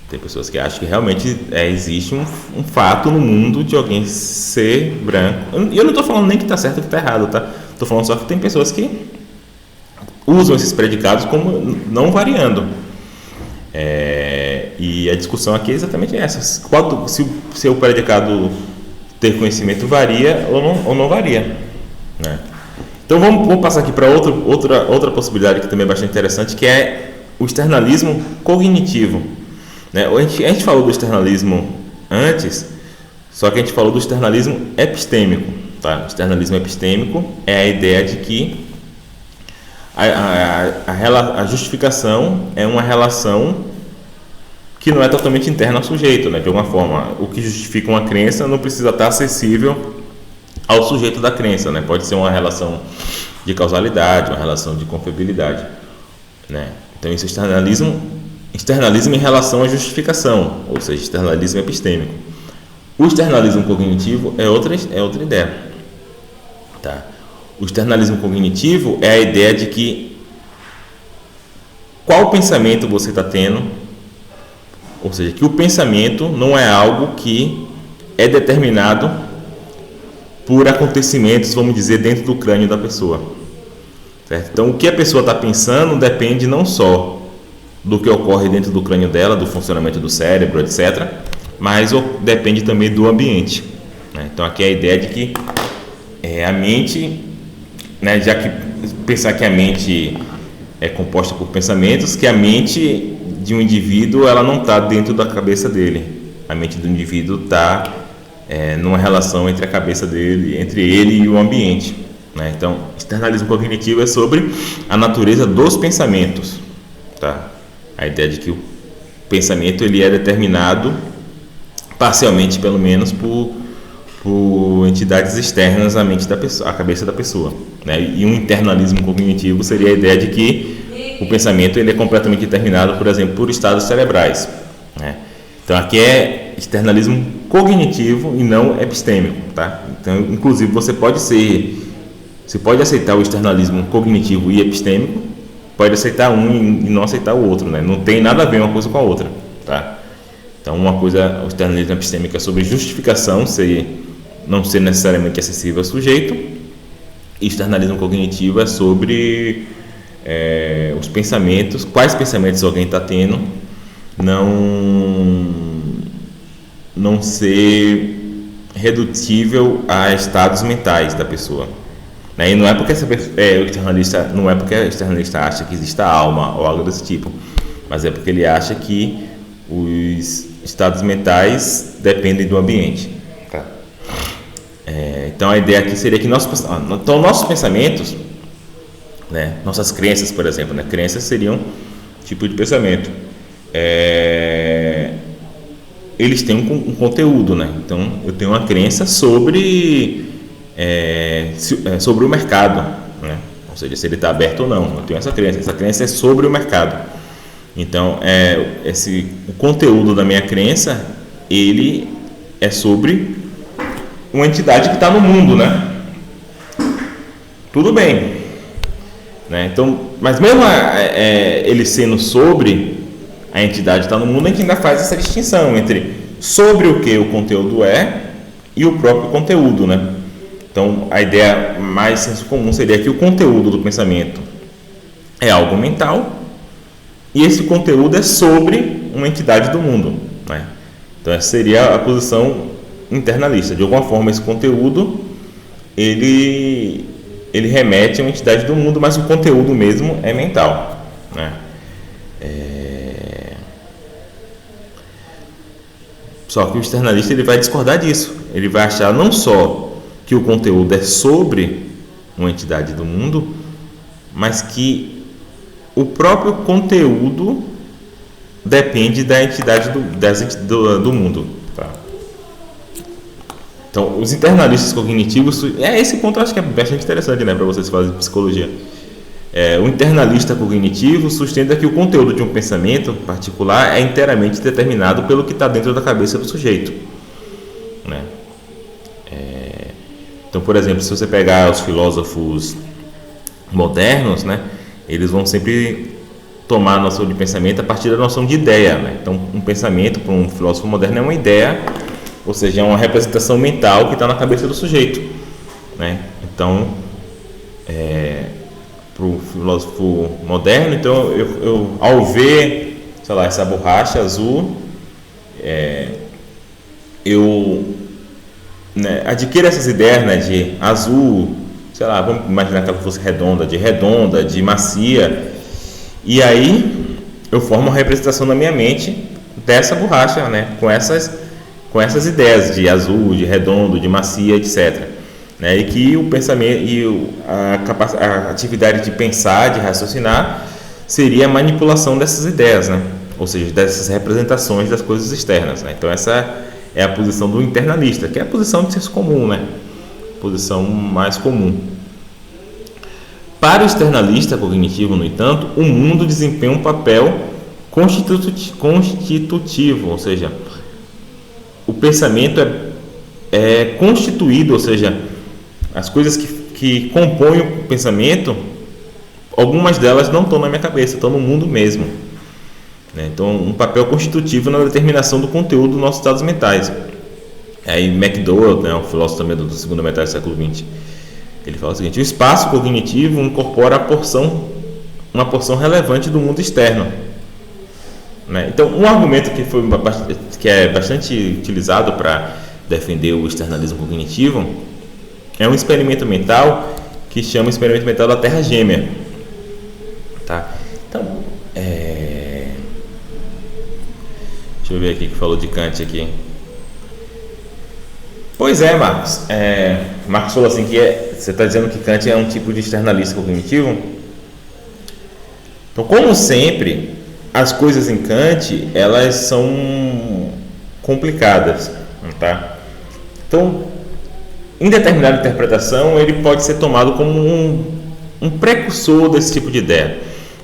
Tem pessoas que acham que realmente existe um fato no mundo de alguém ser branco. E eu não estou falando nem que está certo ou que está errado, tá? Estou falando só que tem pessoas que usam esses predicados como não variando. E a discussão aqui é exatamente essa. Se o predicado ter conhecimento varia ou não varia, né? Então vamos passar aqui para outra possibilidade que também é bastante interessante, que é o externalismo cognitivo, né? A gente falou do externalismo antes, só que a gente falou do externalismo epistêmico, tá? O externalismo epistêmico é a ideia de que a justificação é uma relação que não é totalmente interna ao sujeito, né? De alguma forma, o que justifica uma crença não precisa estar acessível ao sujeito da crença, né? Pode ser uma relação de causalidade, uma relação de confiabilidade, né? Então isso é externalismo em relação à justificação, ou seja, externalismo epistêmico. O externalismo cognitivo é outra ideia, tá? O externalismo cognitivo é a ideia de que qual pensamento você está tendo, ou seja, que o pensamento não é algo que é determinado por acontecimentos, vamos dizer, dentro do crânio da pessoa, certo? Então, o que a pessoa está pensando depende não só do que ocorre dentro do crânio dela, do funcionamento do cérebro, etc., mas depende também do ambiente, né? Então, aqui é a ideia de que a mente, né, já que pensar que a mente é composta por pensamentos, que a mente de um indivíduo ela não está dentro da cabeça dele, a mente do indivíduo está numa relação entre a cabeça dele, entre ele e o ambiente, né? Então, externalismo cognitivo é sobre a natureza dos pensamentos, tá? A ideia de que o pensamento ele é determinado parcialmente, pelo menos, por entidades externas à mente da pessoa, à cabeça da pessoa, né? E um internalismo cognitivo seria a ideia de que o pensamento ele é completamente determinado, por exemplo, por estados cerebrais, né? Então aqui é externalismo cognitivo e não epistêmico, tá? Então, inclusive, você pode aceitar o externalismo cognitivo e epistêmico, pode aceitar um e não aceitar o outro, né? Não tem nada a ver uma coisa com a outra, tá? Então, o externalismo epistêmico é sobre justificação, não ser necessariamente acessível ao sujeito, e externalismo cognitivo é sobre os pensamentos, quais pensamentos alguém está tendo, não ser redutível a estados mentais da pessoa, né? E não é porque o externalista acha que existe a alma ou algo desse tipo, mas é porque ele acha que os estados mentais dependem do ambiente, tá? Então a ideia aqui seria que nossos pensamentos, né, nossas crenças, por exemplo, né, crenças seriam um tipo de pensamento, eles têm um conteúdo, né? Então eu tenho uma crença sobre o mercado, né? Ou seja, se ele está aberto ou não, eu tenho essa crença é sobre o mercado. Então o conteúdo da minha crença ele é sobre uma entidade que está no mundo, né? Tudo bem, né? Então, mas mesmo ele sendo sobre a entidade que está no mundo, a gente ainda faz essa distinção entre sobre o que o conteúdo é e o próprio conteúdo, né? Então, a ideia mais senso comum seria que o conteúdo do pensamento é algo mental e esse conteúdo é sobre uma entidade do mundo, né? Então, essa seria a posição internalista. De alguma forma, esse conteúdo ele remete a uma entidade do mundo, mas o conteúdo mesmo é mental, né? Só que o externalista ele vai discordar disso. Ele vai achar não só que o conteúdo é sobre uma entidade do mundo, mas que o próprio conteúdo depende da entidade do mundo, tá? Então, os internalistas cognitivos, esse ponto eu acho que é bastante interessante, né, para vocês fazerem psicologia. O internalista cognitivo sustenta que o conteúdo de um pensamento particular é inteiramente determinado pelo que está dentro da cabeça do sujeito, né? Então, por exemplo, se você pegar os filósofos modernos, né, eles vão sempre tomar a noção de pensamento a partir da noção de ideia, né? Então, um pensamento para um filósofo moderno é uma ideia, ou seja, é uma representação mental que está na cabeça do sujeito, né? Então, para o filósofo moderno, então eu ao ver, sei lá, essa borracha azul, eu, né, adquiro essas ideias, né, de azul, sei lá, vamos imaginar que ela fosse redonda, de macia, e aí eu formo uma representação na minha mente dessa borracha, né, com essas ideias de azul, de redondo, de macia, etc. Né, e que o pensamento e a atividade de pensar, de raciocinar, seria a manipulação dessas ideias, né, ou seja, dessas representações das coisas externas, né. Então essa é a posição do internalista, que é a posição de senso comum, né, posição mais comum. Para o externalista cognitivo, no entanto, o mundo desempenha um papel constitutivo, ou seja, o pensamento é constituído, ou seja, as coisas que compõem o pensamento, algumas delas não estão na minha cabeça, estão no mundo mesmo, né? Então, um papel constitutivo na determinação do conteúdo dos nossos estados mentais. Aí McDowell, né, um filósofo também da segunda metade do século XX, ele fala o seguinte: o espaço cognitivo incorpora uma porção relevante do mundo externo, né? Então, um argumento que é bastante utilizado para defender o externalismo cognitivo é um experimento mental que chama o experimento mental da Terra Gêmea, tá? Então, deixa eu ver aqui que falou de Kant aqui. Pois é, Marcos. Marcos falou assim que você está dizendo que Kant é um tipo de externalista cognitivo. Então, como sempre, as coisas em Kant, elas são complicadas, tá? Então, em determinada interpretação, ele pode ser tomado como um precursor desse tipo de ideia,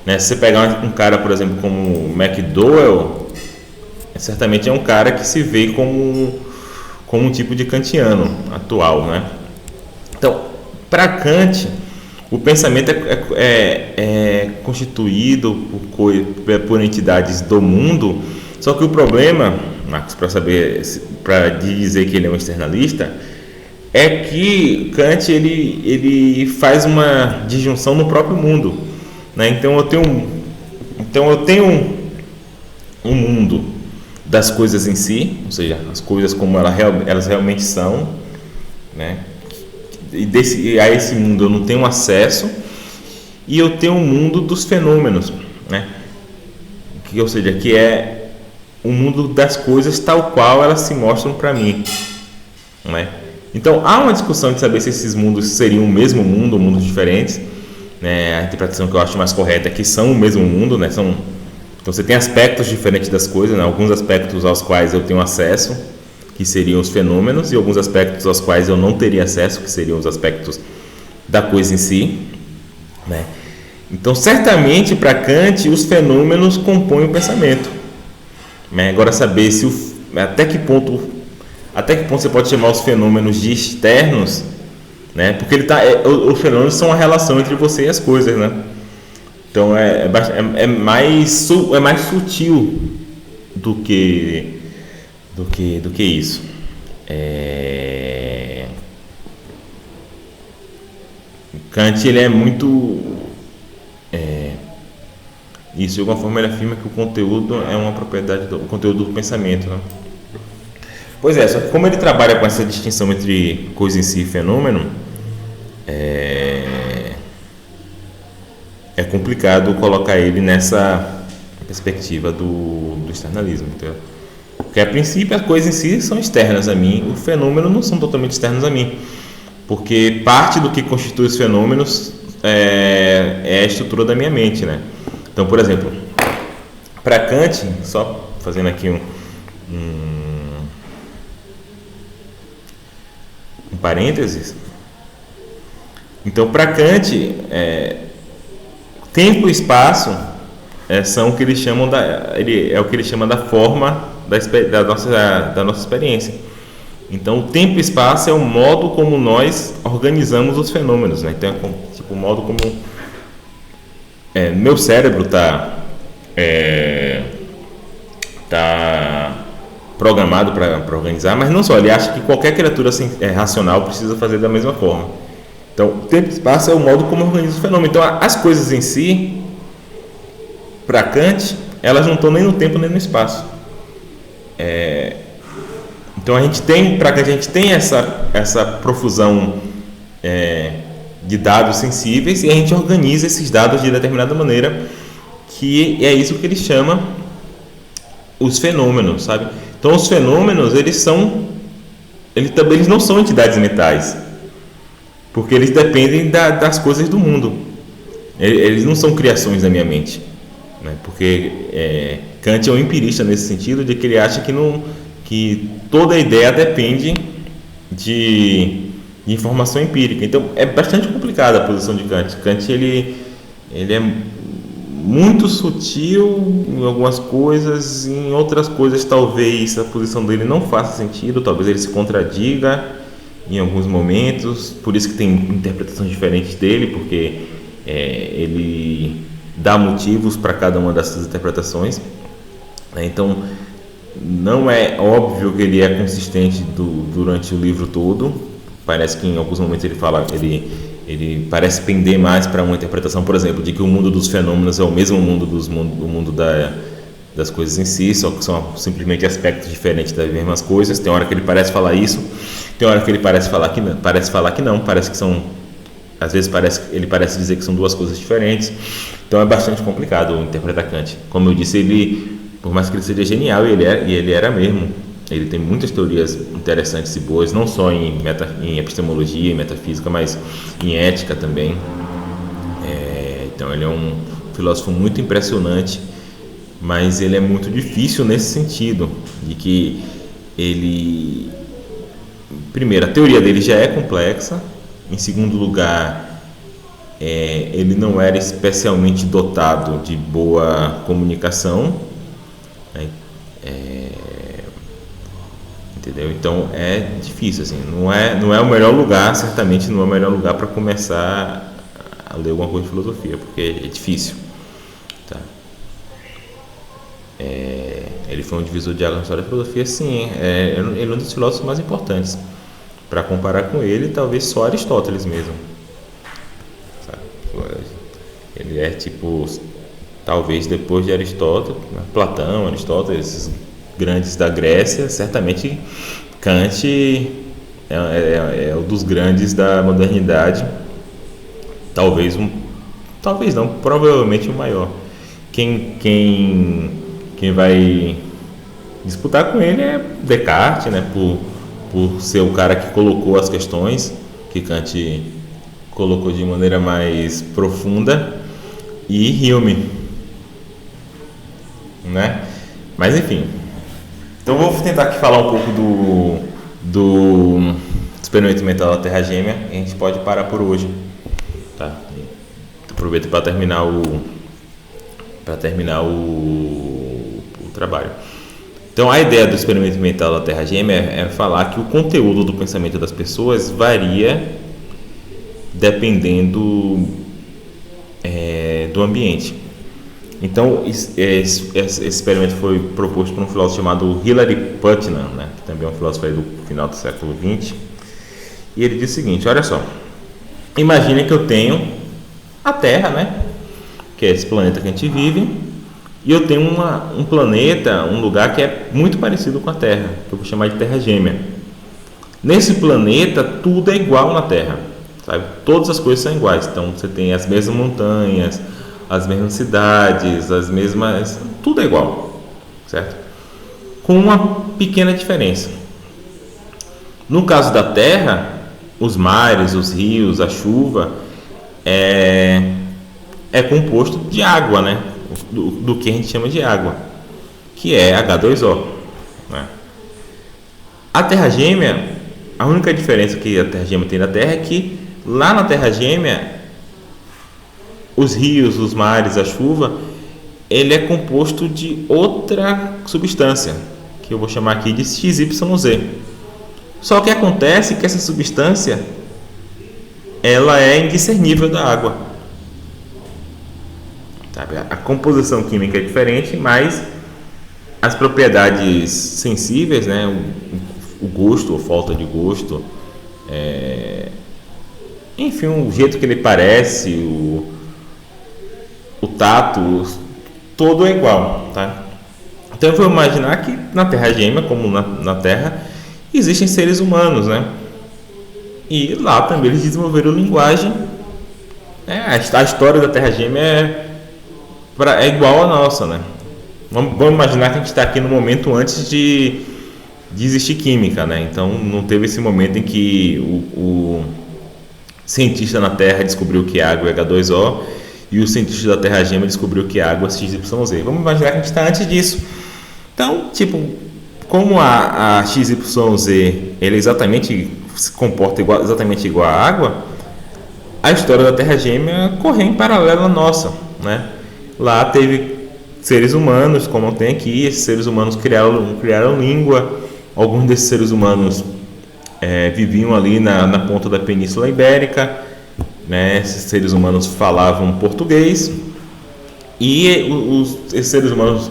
né? Se você pegar um cara, por exemplo, como McDowell, certamente é um cara que se vê como um tipo de kantiano atual, né? Então, para Kant, o pensamento é constituído por entidades do mundo. Só que o problema, Marcos, para dizer que ele é um externalista, é que Kant ele faz uma disjunção no próprio mundo, né? Então eu tenho um mundo das coisas em si, ou seja, as coisas como elas realmente são, né? E a esse mundo eu não tenho acesso, e eu tenho um mundo dos fenômenos, né? Ou seja, que é o mundo das coisas tal qual elas se mostram para mim, né? Então há uma discussão de saber se esses mundos seriam o mesmo mundo ou mundos diferentes, né? A interpretação que eu acho mais correta é que são o mesmo mundo, né? Então você tem aspectos diferentes das coisas, né? Alguns aspectos aos quais eu tenho acesso, que seriam os fenômenos, e alguns aspectos aos quais eu não teria acesso, que seriam os aspectos da coisa em si, né? Então, certamente, para Kant, os fenômenos compõem o pensamento, né? Agora, saber até que ponto você pode chamar os fenômenos de externos, né? Porque os fenômenos são a relação entre você e as coisas, né? Então é mais sutil do que isso. Kant ele é muito isso, de alguma forma ele afirma que o conteúdo é uma propriedade do conteúdo do pensamento, né? Pois é, só que como ele trabalha com essa distinção entre coisa em si e fenômeno, é complicado colocar ele nessa perspectiva do externalismo, entendeu? Porque a princípio as coisas em si são externas a mim, os fenômenos não são totalmente externos a mim, porque parte do que constitui os fenômenos é a estrutura da minha mente, né? Então, por exemplo, para Kant, só fazendo aqui um parênteses, então para Kant tempo e espaço são o que ele chama é o que ele chama da forma da nossa experiência. Então, o tempo e espaço é o modo como nós organizamos os fenômenos, né? Então, o modo como meu cérebro tá programado para organizar, mas não só, ele acha que qualquer criatura racional precisa fazer da mesma forma. Então, o tempo e espaço é o modo como organiza o fenômeno. Então, as coisas em si, para Kant, elas não estão nem no tempo nem no espaço. Então, para que a gente tenha essa profusão de dados sensíveis, e a gente organiza esses dados de determinada maneira, que é isso que ele chama os fenômenos, sabe? Então, os fenômenos, eles não são entidades mentais, porque eles dependem das coisas do mundo. Eles não são criações da minha mente, né? Porque Kant é um empirista nesse sentido, de que ele acha que toda ideia depende de informação empírica. Então, é bastante complicada a posição de Kant. Kant ele é muito sutil em algumas coisas, em outras coisas talvez a posição dele não faça sentido, talvez ele se contradiga em alguns momentos, por isso que tem interpretações diferentes dele, porque ele dá motivos para cada uma dessas interpretações, né? Então não é óbvio que ele é consistente durante o livro todo. Parece que em alguns momentos ele parece pender mais para uma interpretação, por exemplo, de que o mundo dos fenômenos é o mesmo mundo do mundo das coisas em si, só que são simplesmente aspectos diferentes das mesmas coisas. Tem hora que ele parece falar isso, tem hora que ele parece falar que não, parece que são, às vezes ele parece dizer que são duas coisas diferentes. Então é bastante complicado interpretar Kant. Como eu disse, ele, por mais que ele seja genial, e ele era mesmo, ele tem muitas teorias interessantes e boas, não só em epistemologia, em metafísica, mas em ética também. Então ele é um filósofo muito impressionante, mas ele é muito difícil nesse sentido, de que ele, primeiro, a teoria dele já é complexa, em segundo lugar, ele não era especialmente dotado de boa comunicação, né? Entendeu? Então é difícil, assim, não é o melhor lugar, certamente não é o melhor lugar para começar a ler alguma coisa de filosofia, porque é difícil, tá? Ele foi um divisor de águas na história da filosofia, sim, ele é um dos filósofos mais importantes. Para comparar com ele, talvez só Aristóteles mesmo, sabe? Ele é tipo, talvez depois de Aristóteles, Platão, Aristóteles, esses grandes da Grécia, certamente Kant é um dos grandes da modernidade, talvez não, provavelmente o maior. Quem vai disputar com ele é Descartes, né? Por ser o cara que colocou as questões que Kant colocou de maneira mais profunda, e Hume, né? Mas enfim, então vou tentar aqui falar um pouco do experimento mental da Terra Gêmea, e a gente pode parar por hoje, tá? Aproveito para terminar o trabalho. Então, a ideia do experimento mental da Terra Gêmea é falar que o conteúdo do pensamento das pessoas varia dependendo do ambiente. Então, esse experimento foi proposto por um filósofo chamado Hilary Putnam, né, que também é um filósofo aí do final do século XX. E ele diz o seguinte: olha só, imagine que eu tenho a Terra, né, que é esse planeta que a gente vive, e eu tenho um planeta, um lugar que é muito parecido com a Terra, que eu vou chamar de Terra Gêmea. Nesse planeta, tudo é igual na Terra, sabe? Todas as coisas são iguais. Então, você tem as mesmas montanhas, as mesmas cidades, tudo é igual, certo? Com uma pequena diferença. No caso da Terra, os mares, os rios, a chuva é composto de água, né? Do que a gente chama de água, que é H2O, né? A Terra Gêmea, a única diferença que a Terra Gêmea tem da Terra é que lá na Terra Gêmea, os rios, os mares, a chuva, ele é composto de outra substância, que eu vou chamar aqui de XYZ. Só que acontece que essa substância, ela é indiscernível da água. sabe? A composição química é diferente, mas as propriedades sensíveis, né? O gosto ou falta de gosto, enfim, o jeito que ele parece, o tato, todo é igual, tá? Então eu vou imaginar que na Terra Gêmea, como na Terra, existem seres humanos, né? E lá também eles desenvolveram linguagem. A história da Terra Gêmea é igual à nossa, né? Vamos imaginar que a gente está aqui no momento antes de existir química, né? Então não teve esse momento em que o cientista na Terra descobriu que água é H2O e o cientista da Terra Gêmea descobriu que água é XYZ. Vamos imaginar que a gente está antes disso. Então, tipo, como a XYZ ele se comporta exatamente igual à água, a história da Terra Gêmea corre em paralelo à nossa, né? Lá teve seres humanos, como tem aqui, esses seres humanos criaram língua. Alguns desses seres humanos viviam ali na ponta da Península Ibérica, né? Esses seres humanos falavam português e esses seres humanos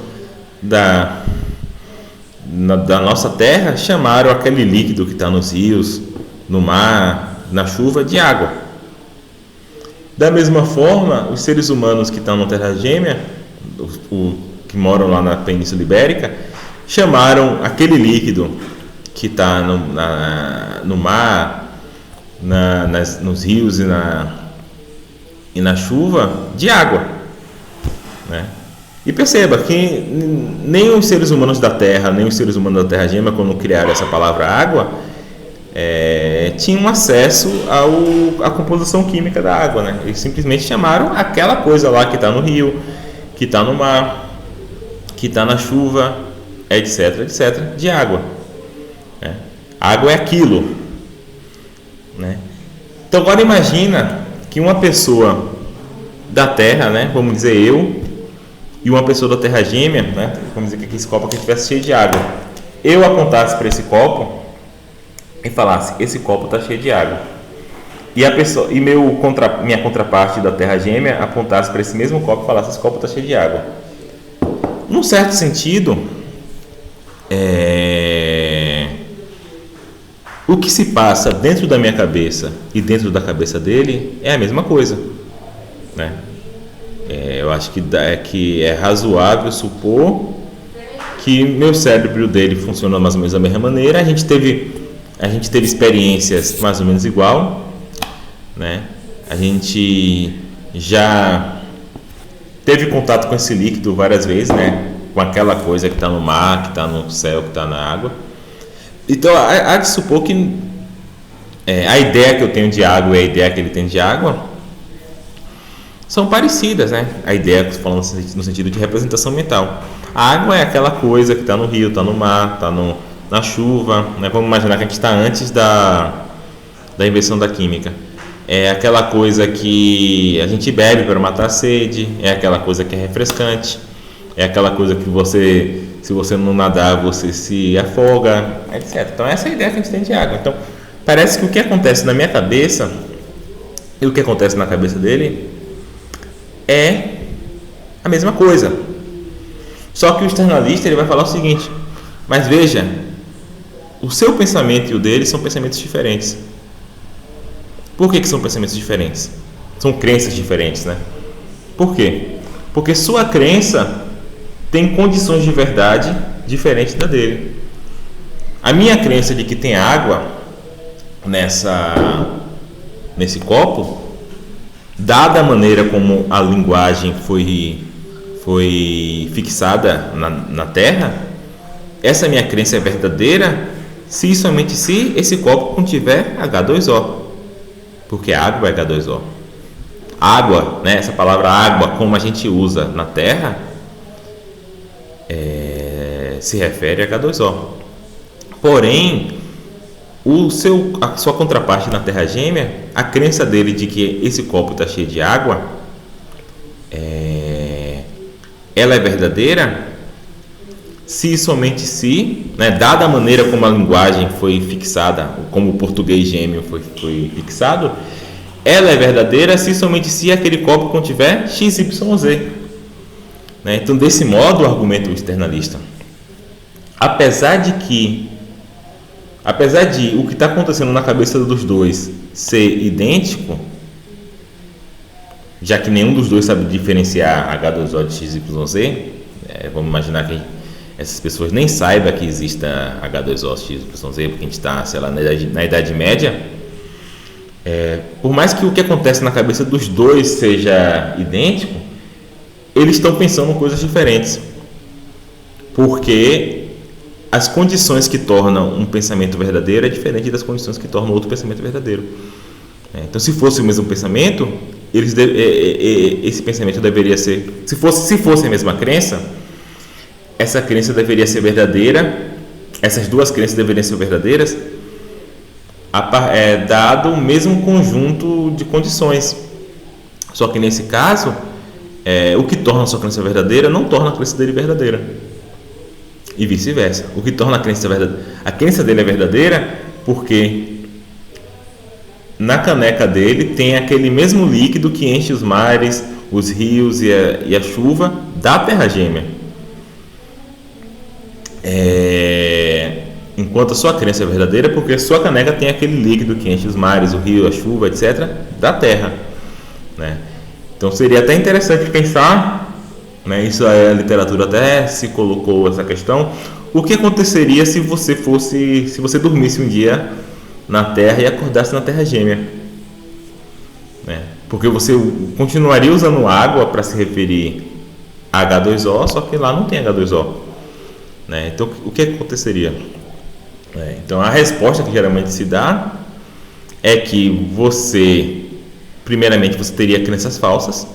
da nossa terra chamaram aquele líquido que está nos rios, no mar, na chuva, de água. Da mesma forma, os seres humanos que estão na Terra Gêmea, que moram lá na Península Ibérica, chamaram aquele líquido que está no mar, nos rios e na chuva, de água, né? E perceba que nem os seres humanos da Terra, nem os seres humanos da Terra Gêmea, quando criaram essa palavra água, tinham acesso à composição química da água, né? Eles simplesmente chamaram aquela coisa lá que está no rio, que está no mar, que está na chuva, etc, etc, de água, né? Água é aquilo, né? Então agora imagina que uma pessoa da Terra, né, vamos dizer eu, e uma pessoa da Terra Gêmea, né, vamos dizer que esse copo aqui estivesse cheio de água, eu apontasse para esse copo e falasse: esse copo está cheio de água, e a pessoa minha contraparte da Terra Gêmea apontasse para esse mesmo copo e falasse: esse copo está cheio de água. Num certo sentido, o que se passa dentro da minha cabeça e dentro da cabeça dele é a mesma coisa, né? Eu acho que é razoável supor que meu cérebro dele funciona mais ou menos da mesma maneira. A gente teve experiências mais ou menos igual, né? A gente já teve contato com esse líquido várias vezes, né? Com aquela coisa que está no mar, que está no céu, que está na água. Então há de supor que a ideia que eu tenho de água e a ideia que ele tem de água são parecidas, né? A ideia, falando no sentido de representação mental. A água é aquela coisa que está no rio, está no mar, está na chuva, né? Vamos imaginar que a gente está antes da invenção da química. É aquela coisa que a gente bebe para matar a sede, é aquela coisa que é refrescante, é aquela coisa que se você não nadar, você se afoga, etc. Então essa é a ideia que a gente tem de água. Então parece que o que acontece na minha cabeça e o que acontece na cabeça dele é a mesma coisa. Só que o externalista ele vai falar o seguinte: mas veja, o seu pensamento e o dele são pensamentos diferentes. Por que são pensamentos diferentes? São crenças diferentes, né? Por quê? Porque sua crença tem condições de verdade diferentes da dele. A minha crença de que tem água nesse copo, dada a maneira como a linguagem foi fixada na Terra, essa minha crença é verdadeira se e somente se esse copo contiver H2O, porque a água é H2O. Água, né, essa palavra água, como a gente usa na Terra, se refere a H2O. Porém, a sua contraparte na Terra Gêmea, a crença dele de que esse copo está cheio de água, ela é verdadeira se e somente se, né, dada a maneira como a linguagem foi fixada, como o português gêmeo foi fixado, ela é verdadeira se e somente se aquele copo contiver XYZ. né? Então, desse modo, o argumento externalista, apesar de o que está acontecendo na cabeça dos dois ser idêntico, já que nenhum dos dois sabe diferenciar H2O de XYZ, vamos imaginar que essas pessoas nem saibam que exista H2O XYZ, porque a gente está, sei lá, na Idade Média. Por mais que o que acontece na cabeça dos dois seja idêntico, eles estão pensando em coisas diferentes, porque as condições que tornam um pensamento verdadeiro é diferente das condições que tornam outro pensamento verdadeiro. Então, se fosse o mesmo pensamento, esse pensamento deveria ser, se fosse a mesma crença, essa crença deveria ser verdadeira, essas duas crenças deveriam ser verdadeiras, dado o mesmo conjunto de condições. Só que nesse caso, o que torna a sua crença verdadeira não torna a crença dele verdadeira, e vice-versa. O que torna a crença dele é verdadeira porque na caneca dele tem aquele mesmo líquido que enche os mares, os rios e a chuva da Terra Gêmea. Enquanto a sua crença é verdadeira porque a sua caneca tem aquele líquido que enche os mares, o rio, a chuva, etc., da Terra, né? Então seria até interessante pensar, né, isso a literatura até se colocou essa questão, o que aconteceria se você dormisse um dia na Terra e acordasse na Terra Gêmea, né? Porque você continuaria usando água para se referir a H2O, só que lá não tem H2O, né? Então o que aconteceria? Então a resposta que geralmente se dá é que primeiramente você teria crenças falsas,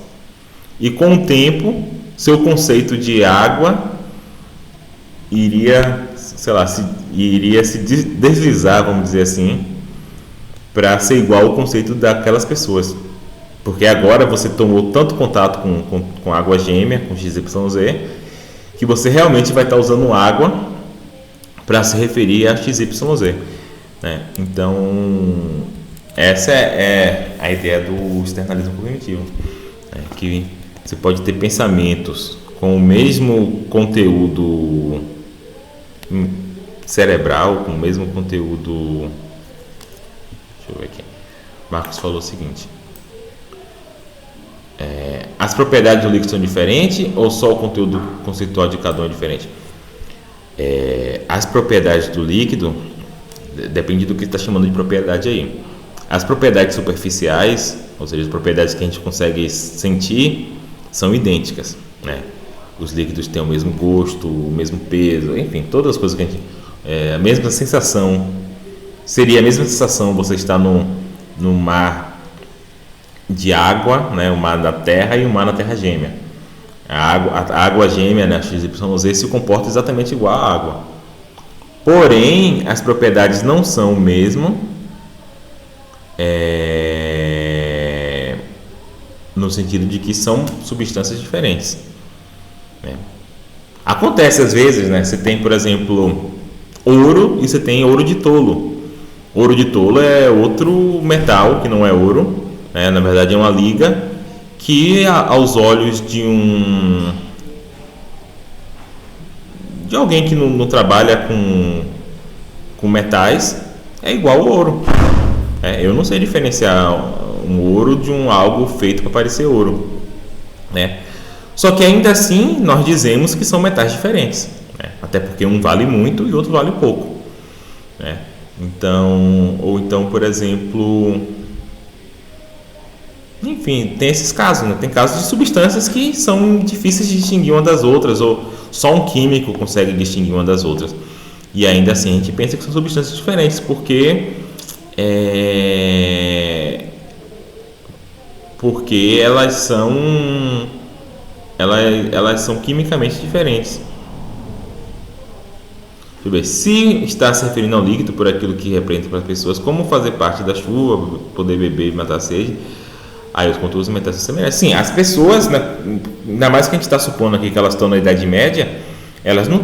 e com o tempo seu conceito de água iria se deslizar, vamos dizer assim, para ser igual ao conceito daquelas pessoas, porque agora você tomou tanto contato com água gêmea, com XYZ, que você realmente vai estar usando água para se referir a XYZ, né? Então essa é a ideia do externalismo cognitivo, né? Que você pode ter pensamentos com o mesmo conteúdo cerebral, com o mesmo conteúdo. Deixa eu ver aqui. Marcos falou o seguinte: as propriedades do líquido são diferentes ou só o conteúdo conceitual de cada um é diferente? As propriedades do líquido depende do que está chamando de propriedade aí. As propriedades superficiais, ou seja, as propriedades que a gente consegue sentir, são idênticas, né? Os líquidos têm o mesmo gosto, o mesmo peso, enfim, todas as coisas que a gente... a mesma sensação. Seria a mesma sensação você estar no mar de água, né? O mar da Terra e o mar na Terra Gêmea. A água gêmea, né, XYZ, se comporta exatamente igual à água. Porém, as propriedades não são o mesmo, no sentido de que são substâncias diferentes, né? Acontece às vezes, né? Você tem, por exemplo, ouro e você tem ouro de tolo. Ouro de tolo é outro metal que não é ouro, né? Na verdade é uma liga que aos olhos de alguém que não trabalha com metais é igual ao ouro. Eu não sei diferenciar um ouro de algo feito para parecer ouro, né? Só que ainda assim nós dizemos que são metais diferentes, né? Até porque um vale muito e outro vale pouco, né? Então, por exemplo, enfim, tem esses casos, né? Tem casos de substâncias que são difíceis de distinguir uma das outras, ou só um químico consegue distinguir uma das outras, e ainda assim a gente pensa que são substâncias diferentes, porque elas são quimicamente diferentes. Deixa eu ver. Se está se referindo ao líquido por aquilo que representa para as pessoas, como fazer parte da chuva, poder beber e matar a sede, aí os conteúdos metais são semelhantes. Sim, as pessoas, né, ainda mais que a gente está supondo aqui que elas estão na Idade Média, elas não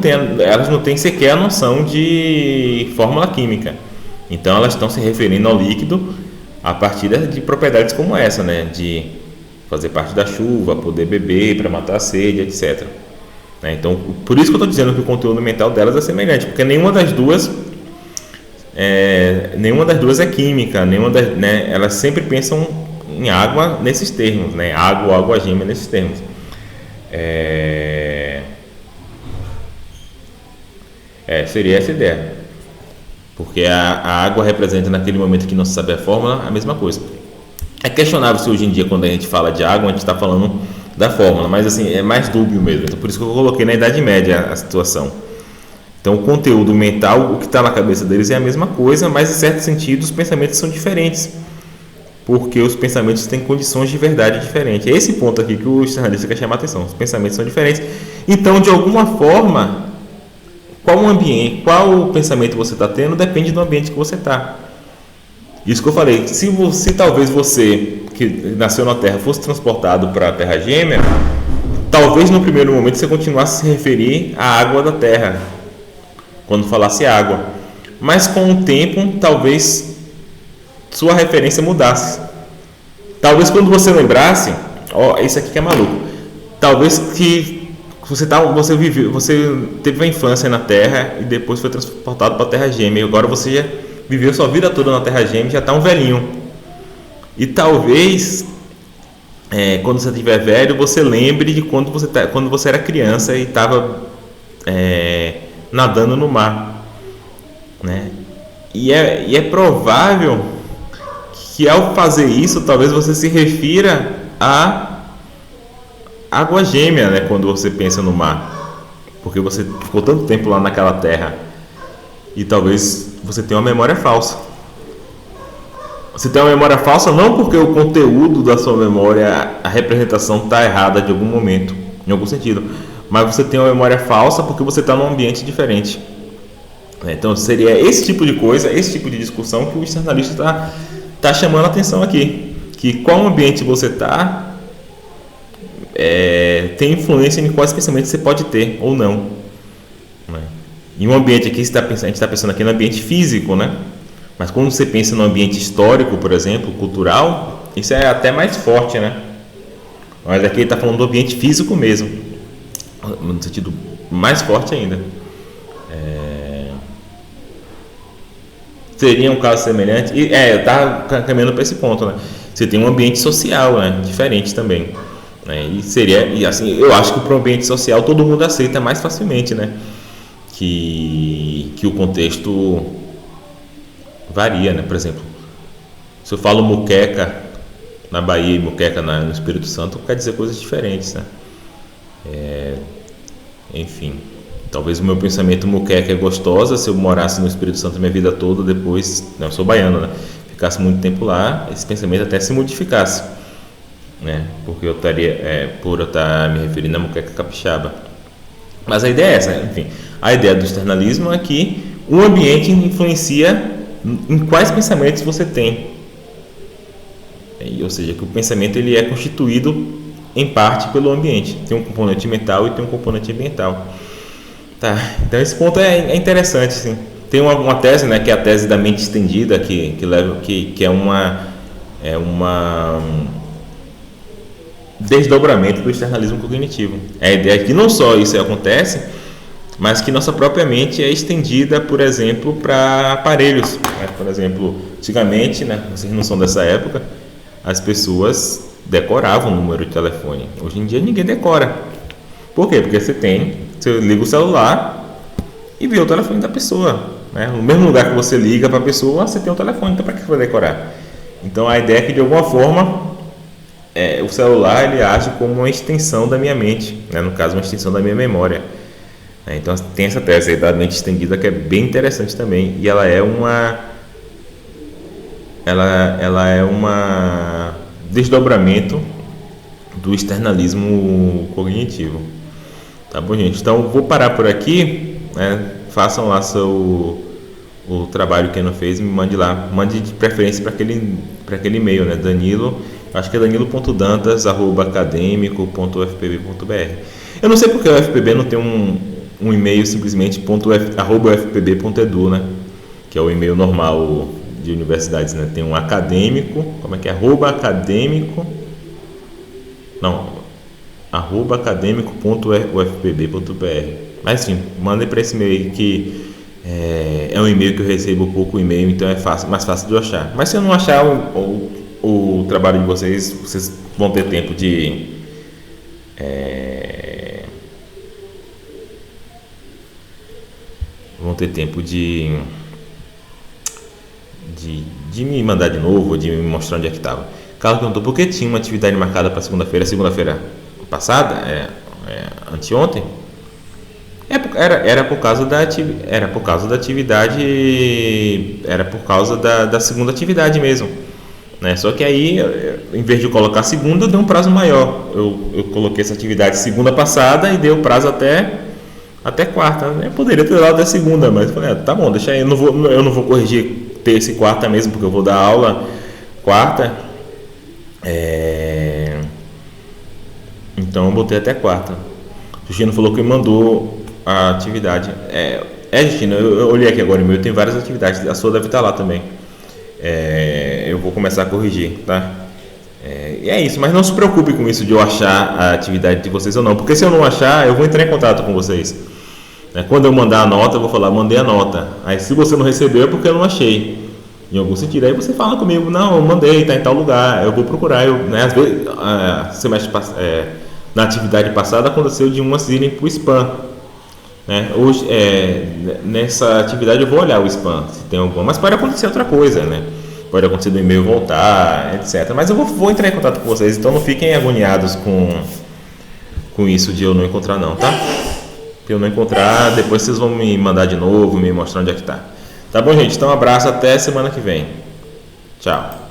têm sequer a noção de fórmula química. Então elas estão se referindo ao líquido a partir de propriedades como essa, né, de fazer parte da chuva, poder beber para matar a sede, etc. Então, por isso que eu estou dizendo que o conteúdo mental delas é semelhante, porque nenhuma das duas é química, elas sempre pensam em água nesses termos, né? Água gêmea nesses termos. Seria essa a ideia, porque a água representa naquele momento que não se sabe a fórmula a mesma coisa. É questionável se hoje em dia, quando a gente fala de água, a gente está falando da fórmula, mas assim, é mais dúbio mesmo. Então, por isso que eu coloquei na Idade Média a situação. Então, o conteúdo mental, o que está na cabeça deles é a mesma coisa, mas em certo sentido os pensamentos são diferentes, porque os pensamentos têm condições de verdade diferentes. É esse ponto aqui que o externalista quer chamar a atenção. Os pensamentos são diferentes. Então, de alguma forma, qual pensamento você está tendo depende do ambiente que você está. Isso que eu falei, se talvez você, que nasceu na Terra, fosse transportado para a Terra Gêmea, talvez no primeiro momento você continuasse a se referir à água da Terra, quando falasse água. Mas com o tempo, talvez sua referência mudasse. Talvez quando você lembrasse, isso aqui que é maluco, talvez que você teve a infância na Terra e depois foi transportado para a Terra Gêmea, e agora você já viveu sua vida toda na Terra Gêmea, já está um velhinho. E talvez, quando você estiver velho, você lembre de quando você era criança e estava nadando no mar, né? E é provável que ao fazer isso, talvez você se refira à água gêmea, né? Quando você pensa no mar, porque você ficou tanto tempo lá naquela terra. E talvez você tenha uma memória falsa. Você tem uma memória falsa não porque o conteúdo da sua memória, a representação está errada de algum momento, em algum sentido, mas você tem uma memória falsa porque você está num ambiente diferente. Então seria esse tipo de coisa, esse tipo de discussão que o externalista está chamando a atenção aqui. Que qual ambiente você está tem influência em quais pensamentos você pode ter ou não. Em um ambiente aqui, a gente está pensando aqui no ambiente físico, né? Mas quando você pensa no ambiente histórico, por exemplo, cultural, isso é até mais forte, né? Mas aqui ele está falando do ambiente físico mesmo, no sentido mais forte ainda. Seria um caso semelhante, e eu estava caminhando para esse ponto, né? Você tem um ambiente social, né? Diferente também, né? E assim, eu acho que para o ambiente social todo mundo aceita mais facilmente, né? Que o contexto varia, né? Por exemplo, se eu falo muqueca na Bahia e muqueca no Espírito Santo, quer dizer coisas diferentes, né? Enfim, talvez o meu pensamento muqueca é gostosa se eu morasse no Espírito Santo a minha vida toda, depois, eu sou baiano, né? Ficasse muito tempo lá, esse pensamento até se modificasse, né? Porque eu estaria, por eu estar me referindo à muqueca capixaba. Mas a ideia é essa, enfim. A ideia do externalismo é que o ambiente influencia em quais pensamentos você tem. Ou seja, que o pensamento ele é constituído em parte pelo ambiente. Tem um componente mental e tem um componente ambiental. Tá, então esse ponto é interessante, sim. Tem uma tese, né, que é a tese da mente estendida, que é uma desdobramento do externalismo cognitivo. É a ideia que não só isso acontece, mas que nossa própria mente é estendida, por exemplo, para aparelhos, né? Por exemplo, antigamente, né, vocês não são dessa época, as pessoas decoravam o número de telefone. Hoje em dia ninguém decora. Por quê? Porque você liga o celular e vê o telefone da pessoa, né? No mesmo lugar que você liga para a pessoa, você tem o telefone, então para que você vai decorar? Então a ideia é que de alguma forma o celular ele age como uma extensão da minha mente, né? No caso uma extensão da minha memória. Então tem essa tese aí da mente estendida que é bem interessante também, e ela é uma desdobramento do externalismo cognitivo. Tá bom, gente? Então vou parar por aqui, né? Façam lá o trabalho que não fez, me mande lá, mande de preferência para aquele e-mail, né? Danilo, acho que é danilo.dantas@academico.ufpb.br. Eu não sei porque o UFPB não tem um e-mail simplesmente @ufpb.edu, né? Que é o e-mail normal de universidades, né? Tem um acadêmico, como é que é? @acadêmico Não, @academico.ufpb.br. Mas sim, mandem para esse e-mail que é um e-mail que eu recebo pouco e-mail, então é fácil, mais fácil de eu achar. Mas se eu não achar o trabalho de vocês, vocês vão ter tempo de vão ter tempo de me mandar de novo, de me mostrar onde é que estava. Carlos perguntou por que tinha uma atividade marcada para segunda-feira passada, anteontem. Era por causa da atividade, era por causa da segunda atividade mesmo, né? Só que aí, em vez de eu colocar segunda, eu dei um prazo maior. Eu coloquei essa atividade segunda passada e dei o prazo até quarta. Eu poderia ter dado até segunda, mas eu falei, tá bom, deixa aí, eu não vou corrigir terça e quarta mesmo, porque eu vou dar aula quarta. Então eu botei até quarta. O Justino falou que me mandou a atividade. Justino, eu olhei aqui agora, tem várias atividades, a sua deve estar lá também. Eu vou começar a corrigir, tá? E é isso, mas não se preocupe com isso de eu achar a atividade de vocês ou não, porque se eu não achar, eu vou entrar em contato com vocês. Quando eu mandar a nota, eu vou falar, mandei a nota. Aí se você não recebeu é porque eu não achei. Em algum sentido, aí você fala comigo, não, eu mandei, está em tal lugar, eu vou procurar. Às vezes, na atividade passada aconteceu de umas irem para o spam. Hoje, nessa atividade eu vou olhar o spam, se tem alguma, mas pode acontecer outra coisa, né? Pode acontecer do e-mail voltar, etc. Mas eu vou entrar em contato com vocês, então não fiquem agoniados com isso de eu não encontrar não, tá? Se eu não encontrar, depois vocês vão me mandar de novo, me mostrar onde é que tá. Tá bom, gente? Então um abraço, até semana que vem. Tchau.